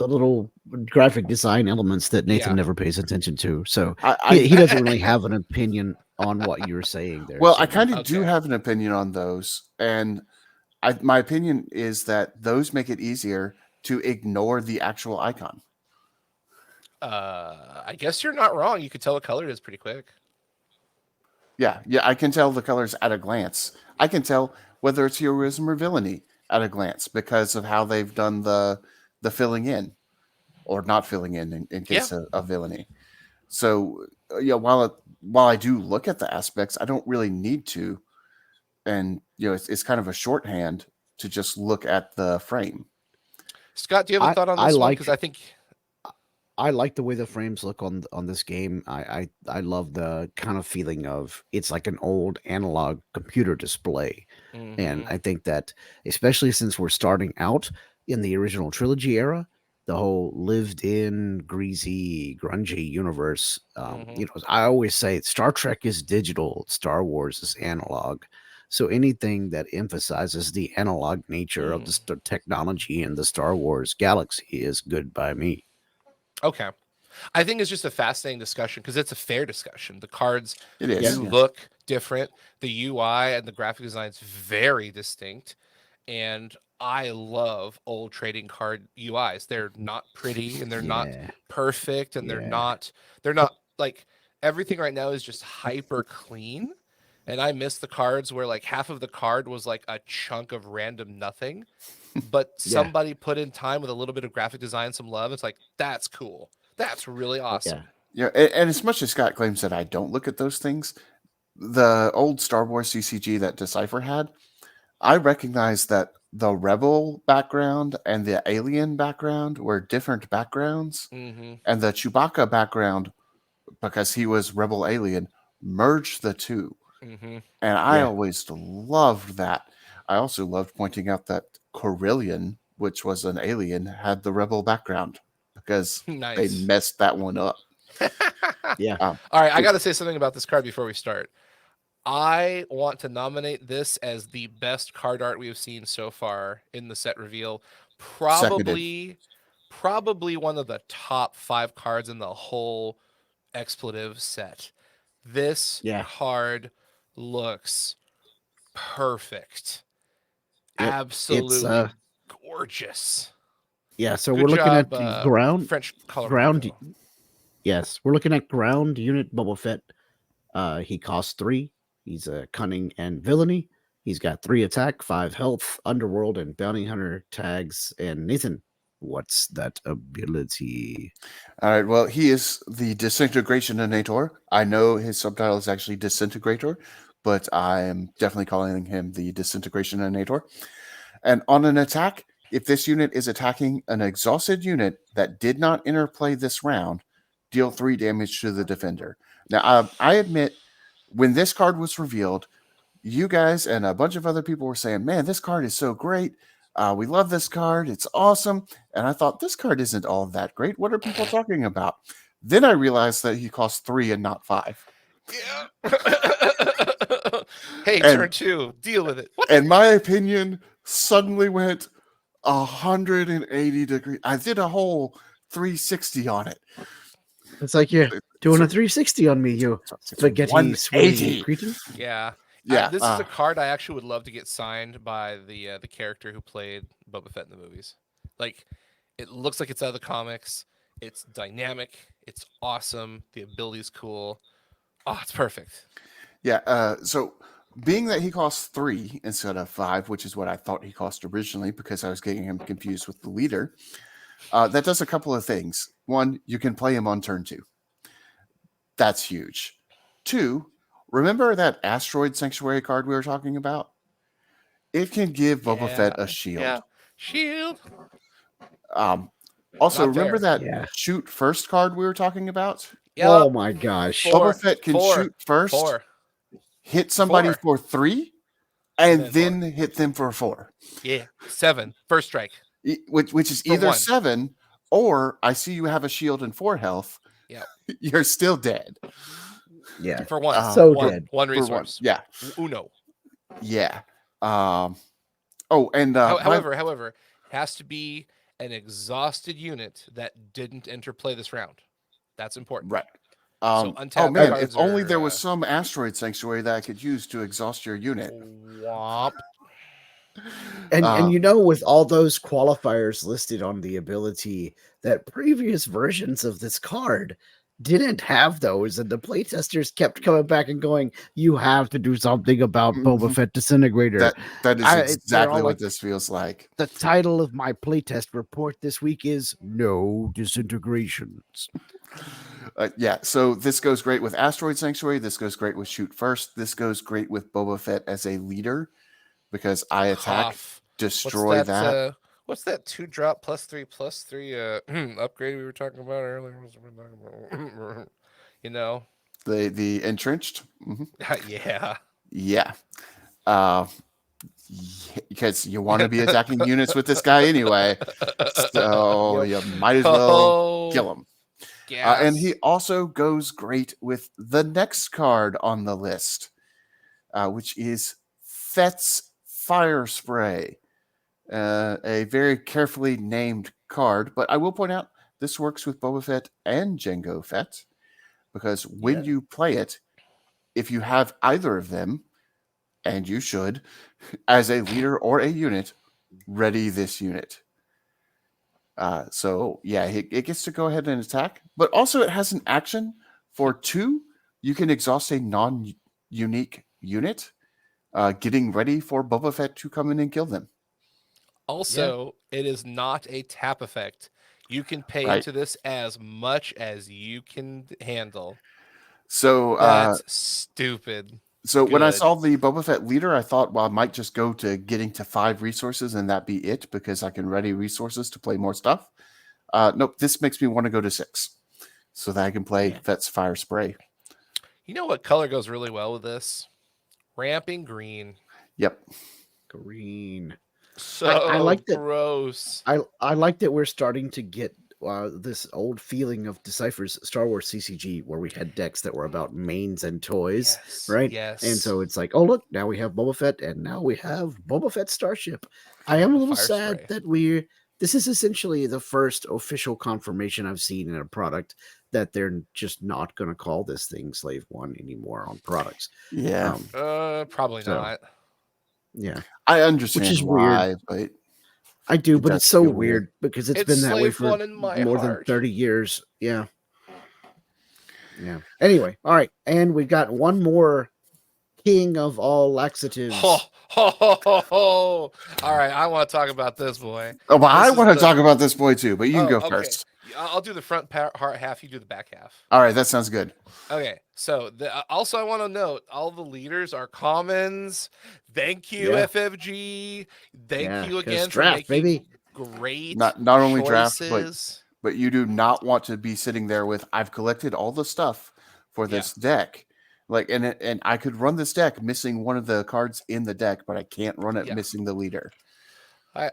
little graphic design elements that Nathan Yeah. never pays attention to. So I he doesn't really have an opinion on what you're saying there. well, so I kind of do Okay. have an opinion on those, and my opinion is that those make it easier to ignore the actual icon. I guess you're not wrong. You could tell what color it is pretty quick. Yeah, I can tell the colors at a glance. I can tell whether it's heroism or villainy at a glance because of how they've done the filling in or not filling in case of villainy. So while I do look at the aspects, I don't really need to, and it's kind of a shorthand to just look at the frame. Scott, do you have a thought on this one? Because I think I like the way the frames look on this game. I love the kind of feeling of it's like an old analog computer display. And I think that especially since we're starting out in the original trilogy era, the whole lived in greasy grungy universe, I always say Star Trek is digital, Star Wars is analog. So anything that emphasizes the analog nature of the technology in the Star Wars galaxy is good by me. Okay. I think it's just a fascinating discussion because it's a fair discussion. The cards It is. do look different. The UI and the graphic design is very distinct. and I love old trading card UIs. They're not pretty and they're not Yeah. perfect and Yeah. they're not like everything right now is just hyper clean. And I miss the cards where like half of the card was like a chunk of random nothing, but Yeah. somebody put in time with a little bit of graphic design, some love. It's like, that's cool. That's really awesome. Yeah. Yeah, and as much as Scott claims that I don't look at those things, the old Star Wars CCG that Decipher had, I recognize that the Rebel background and the Alien background were different backgrounds, Mm-hmm. and the Chewbacca background, because he was Rebel Alien, merged the two. Mm-hmm. And I Yeah. always loved that. I also loved pointing out that Corellian, which was an alien, had the Rebel background because they Nice. messed that one up. Yeah. All right, I got to say something about this card before we start. I want to nominate this as the best card art we have seen so far in the set reveal. Probably one of the top 5 cards in the whole expletive set. This Yeah. card looks perfect. Yep. Absolutely gorgeous. Yeah, so Good we're looking job, at the ground French color ground Monaco. yes, we're looking at ground unit Boba Fett. He costs 3. He's a cunning and villainy. He's got 3 attack, 5 health, underworld, and bounty hunter tags. And Nathan, what's that ability? All right. Well, he is the Disintegrationinator. I know his subtitle is actually Disintegrator, but I am definitely calling him the Disintegrationinator. And on an attack, if this unit is attacking an exhausted unit that did not interplay this round, deal 3 damage to the defender. Now, I admit, when this card was revealed, you guys and a bunch of other people were saying, man, this card is so great. We love this card. It's awesome. And I thought, this card isn't all that great. What are people talking about? Then I realized that he costs 3 and not 5. Yeah. Hey, turn 2. Deal with it. What? And my opinion suddenly went 180 degrees. I did a whole 360 on it. It's like you're doing a 360 on me, you spaghetti 180. cretin. Yeah. Yeah. This is a card I actually would love to get signed by the character who played Boba Fett in the movies. Like, it looks like it's out of the comics. It's dynamic. It's awesome. The ability's cool. Oh, it's perfect. Yeah. So being that he costs 3 instead of 5, which is what I thought he cost originally because I was getting him confused with the leader, that does a couple of things. 1, you can play him on turn 2. That's huge. 2, remember that Asteroid Sanctuary card we were talking about? It can give Boba Fett a shield. Yeah. Shield. Also, Not remember there. that shoot first card we were talking about? Yep. Oh my gosh. Boba Fett can shoot first, 4. hit somebody 4. for 3, and then then hit them for 4. Yeah. 7. First strike. Which is For either 1. 7 or I see you have a shield and 4 health. Yeah. You're still dead. Yeah. For 1. So one, dead. One For resource. 1. Yeah. Uno. Yeah. Oh, and however, has to be an exhausted unit that didn't interplay this round. That's important. right. So Oh untapped man, cards if only there are, was some asteroid sanctuary that I could use to exhaust your unit. Womp. And you know, with all those qualifiers listed on the ability, that previous versions of this card didn't have those, and the playtesters kept coming back and going, "You have to do something about Boba Fett Disintegrator." That is they're exactly all what like, this feels like. The title of my playtest report this week is "No Disintegrations." Yeah, so this goes great with Asteroid Sanctuary. This goes great with Shoot First. This goes great with Boba Fett as a leader because I attack, destroy that. What's that 2-drop +3/+3 upgrade we were talking about earlier? You know, The entrenched. yeah. Yeah. Because you want to be attacking units with this guy anyway, so you might as well kill him. And he also goes great with the next card on the list, which is Fett's Fire Spray. A very carefully named card, but I will point out this works with Boba Fett and Jango Fett, because when you play it, if you have either of them and you should, as a leader or a unit, ready this unit. So yeah, it gets to go ahead and attack, but also it has an action for 2. You can exhaust a non-unique unit, getting ready for Boba Fett to come in and kill them. Also, it is not a tap effect. You can pay Right. into this as much as you can handle. So That's stupid. when I Good. saw the Boba Fett leader, I thought, well, I might just go to getting to 5 resources and that be it, because I can ready resources to play more stuff. Nope, this makes me want to go to 6 so that I can play Fett's Fire Spray. You know what color goes really well with this? Ramping green. Yep. Green. So I like that. gross. I like that we're starting to get this old feeling of Decipher's Star Wars CCG, where we had decks that were about mains and toys, Yes, right? yes. And so it's like, oh look, now we have Boba Fett, and now we have Boba Fett Starship. I am a little Fire sad spray. that this is essentially the first official confirmation I've seen in a product that they're just not going to call this thing Slave One anymore on products. Yeah. Probably so- not. Yeah, I understand is why, weird. but I do, It but does it's so feel weird weird. because it's It's been that way Slave for One in my more than heart. 30 years. Yeah. Yeah. Anyway, all right. And we got one more king of all laxatives. Ho, ho, ho, ho, ho. All right, I want to talk about this boy. Oh, well, I This is want to the- talk about this boy too, but you can go okay. first. I'll do the front half. You do the back half. All right, that sounds good. Okay. So also, I want to note all the leaders are commons. Thank you, Yeah. FFG. Thank Yeah, you 'cause again draft, for making baby. great Not only draft, choices. but you do not want to be sitting there with, I've collected all the stuff for this deck. Like, and I could run this deck missing one of the cards in the deck, but I can't run it missing the leader.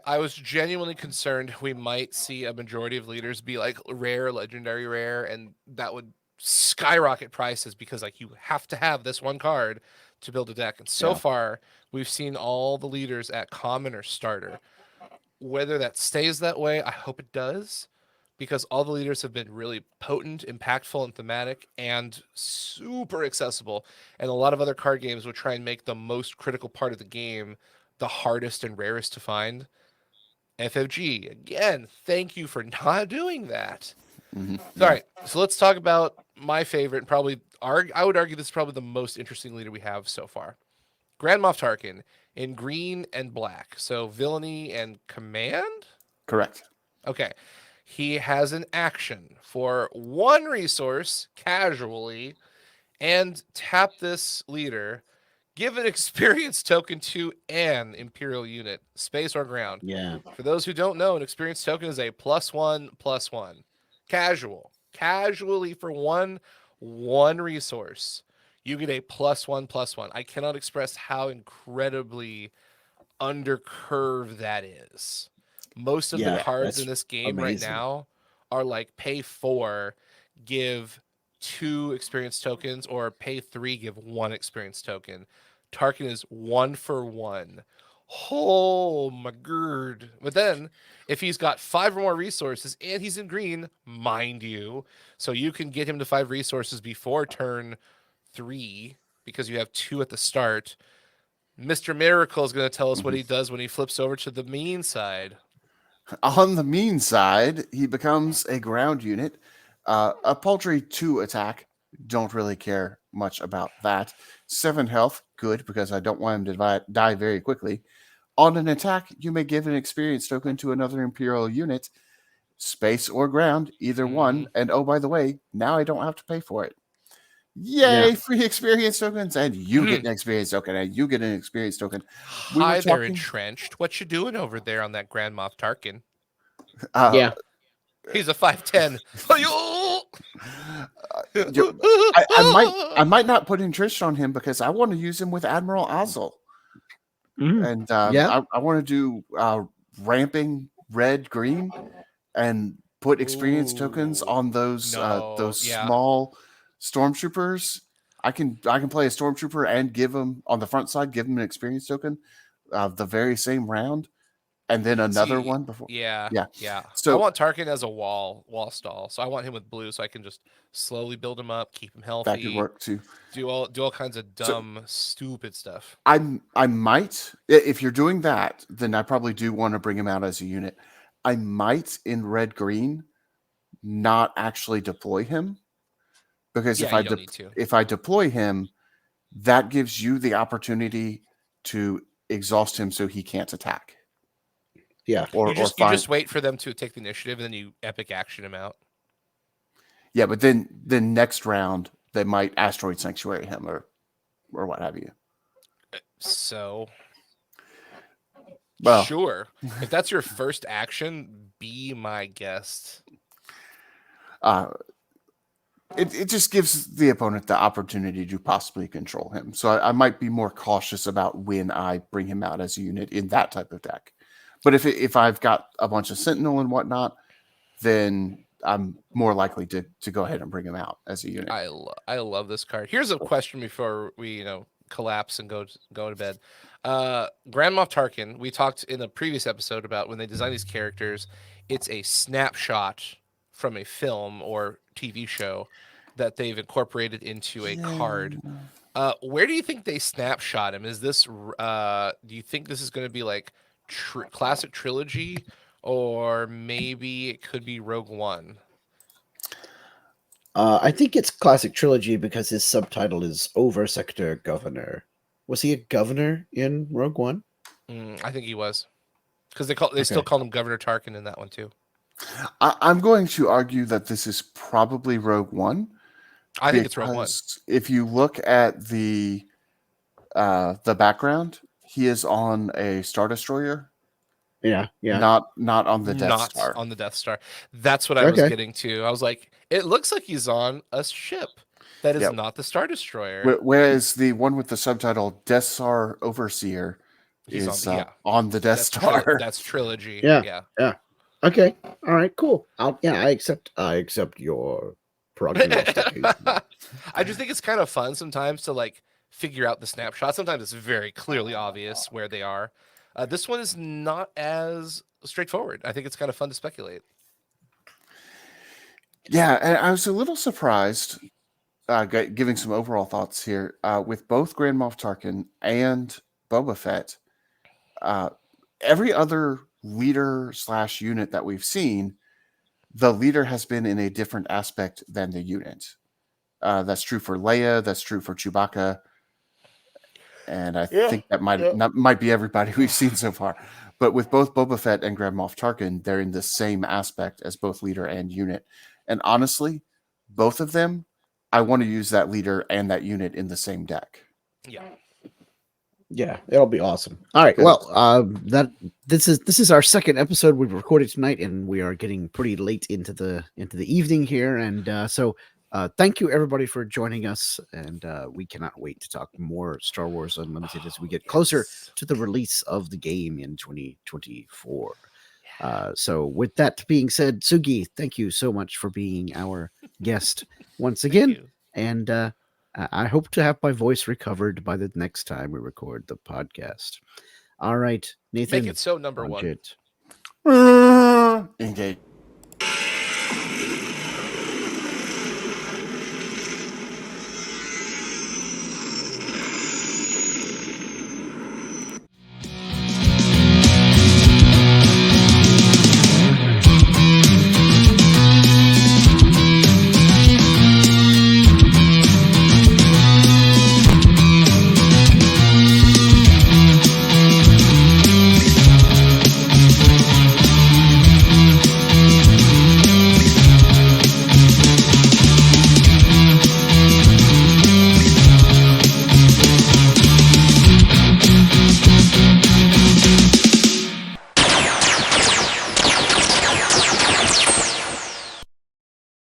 I was genuinely concerned we might see a majority of leaders be like rare, legendary rare, and that would skyrocket prices because like you have to have this one card to build a deck. And so far, we've seen all the leaders at common or starter. Whether that stays that way, I hope it does, because all the leaders have been really potent, impactful, and thematic, and super accessible. And a lot of other card games would try and make the most critical part of the game the hardest and rarest to find. FFG, again, thank you for not doing that. Mm-hmm. All right, so let's talk about my favorite, probably, I would argue this is probably the most interesting leader we have so far. Grand Moff Tarkin in green and black. So villainy and command? Correct. Okay. He has an action for 1 resource casually and tap this leader. Give an experience token to an Imperial unit, space or ground. Yeah. For those who don't know, an experience token is a +1/+1. Casual. Casually for one resource, you get a +1/+1. I cannot express how incredibly undercurve that is. Most of the cards in this game amazing. right now are like pay 4, give 2 experience tokens, or pay 3, give 1 experience token. Tarkin is 1 for 1. Oh my god. But then if he's got 5 or more resources and he's in green, mind you, so you can get him to 5 resources before turn 3 because you have 2 at the start. Mr. Miracle is going to tell us what he does when he flips over to the mean side. On the mean side, he becomes a ground unit, a paltry 2 attack. Don't really care much about that. 7 health, good, because I don't want him to die very quickly. On an attack, you may give an experience token to another Imperial unit, space or ground, either one. And oh, by the way, now I don't have to pay for it. Yay, free experience tokens, and you get an experience token, and you get an experience token. Hi there, Entrenched. What you doing over there on that Grand Moff Tarkin? He's a 5'10". I might not put Entrenched on him because I want to use him with Admiral Ozzel. And I want to do ramping red green and put experience tokens on those small stormtroopers. I can play a stormtrooper and give him on the front side, give him an experience token the very same round. and then another See, one before. Yeah. Yeah. I So want Tarkin as a wall stall. So I want him with blue, so I can just slowly build him up, keep him that healthy, could work too. do all kinds of So dumb, stupid stuff. I might, if you're doing that, then I probably do want to bring him out as a unit. I might in red green not actually deploy him, because Yeah, you don't need to. if I deploy him, that gives you the opportunity to exhaust him so he can't attack. Yeah. Or You find just wait for them to take the initiative, and then you epic action him out. Yeah, but then next round they might asteroid sanctuary him or what have you. So Well, sure, if that's your first action, be my guest. it just gives the opponent the opportunity to possibly control him. So I might be more cautious about when I bring him out as a unit in that type of deck. But if I've got a bunch of Sentinel and whatnot, then I'm more likely to go ahead and bring him out as a unit. I love this card. Here's a question before we collapse and go to bed. Grand Moff Tarkin. We talked in a previous episode about when they design these characters, it's a snapshot from a film or TV show that they've incorporated into a card. Where do you think they snapshot him? Is this do you think this is going to be like classic trilogy, or maybe it could be Rogue One? I think it's classic trilogy because his subtitle is Over Sector Governor. Was he a governor in Rogue One? I think he was, because they still call him Governor Tarkin in that one too. I'm going to argue that this is probably Rogue One. I think it's Rogue One. If you look at the background, he is on a Star Destroyer. Yeah. Not on the Death Star. On the Death Star. That's what I was getting to. I was like, it looks like he's on a ship that is not the Star Destroyer. Whereas the one with the subtitle Death Star Overseer is on the Death Star. That's trilogy. Yeah. Okay. All right. Cool. I accept your prognostication. I just think it's kind of fun sometimes to like figure out the snapshot. Sometimes it's very clearly obvious where they are. This one is not as straightforward. I think it's kind of fun to speculate. Yeah, and I was a little surprised, giving some overall thoughts here, with both Grand Moff Tarkin and Boba Fett. Every other leader / unit that we've seen, the leader has been in a different aspect than the unit. That's true for Leia. That's true for Chewbacca. And I think that might be everybody we've seen so far. But with both Boba Fett and Grand Moff Tarkin, they're in the same aspect as both leader and unit. And honestly, both of them, I want to use that leader and that unit in the same deck. Yeah, it'll be awesome. All right. Good. Well, this is our second episode we've recorded tonight, and we are getting pretty late into the evening here, and so thank you everybody for joining us, and we cannot wait to talk more Star Wars Unlimited as we get closer to the release of the game in 2024. So with that being said, Sugi, thank you so much for being our guest once again, and I hope to have my voice recovered by the next time we record the podcast. All right, Nathan. Make it so number one. Engage.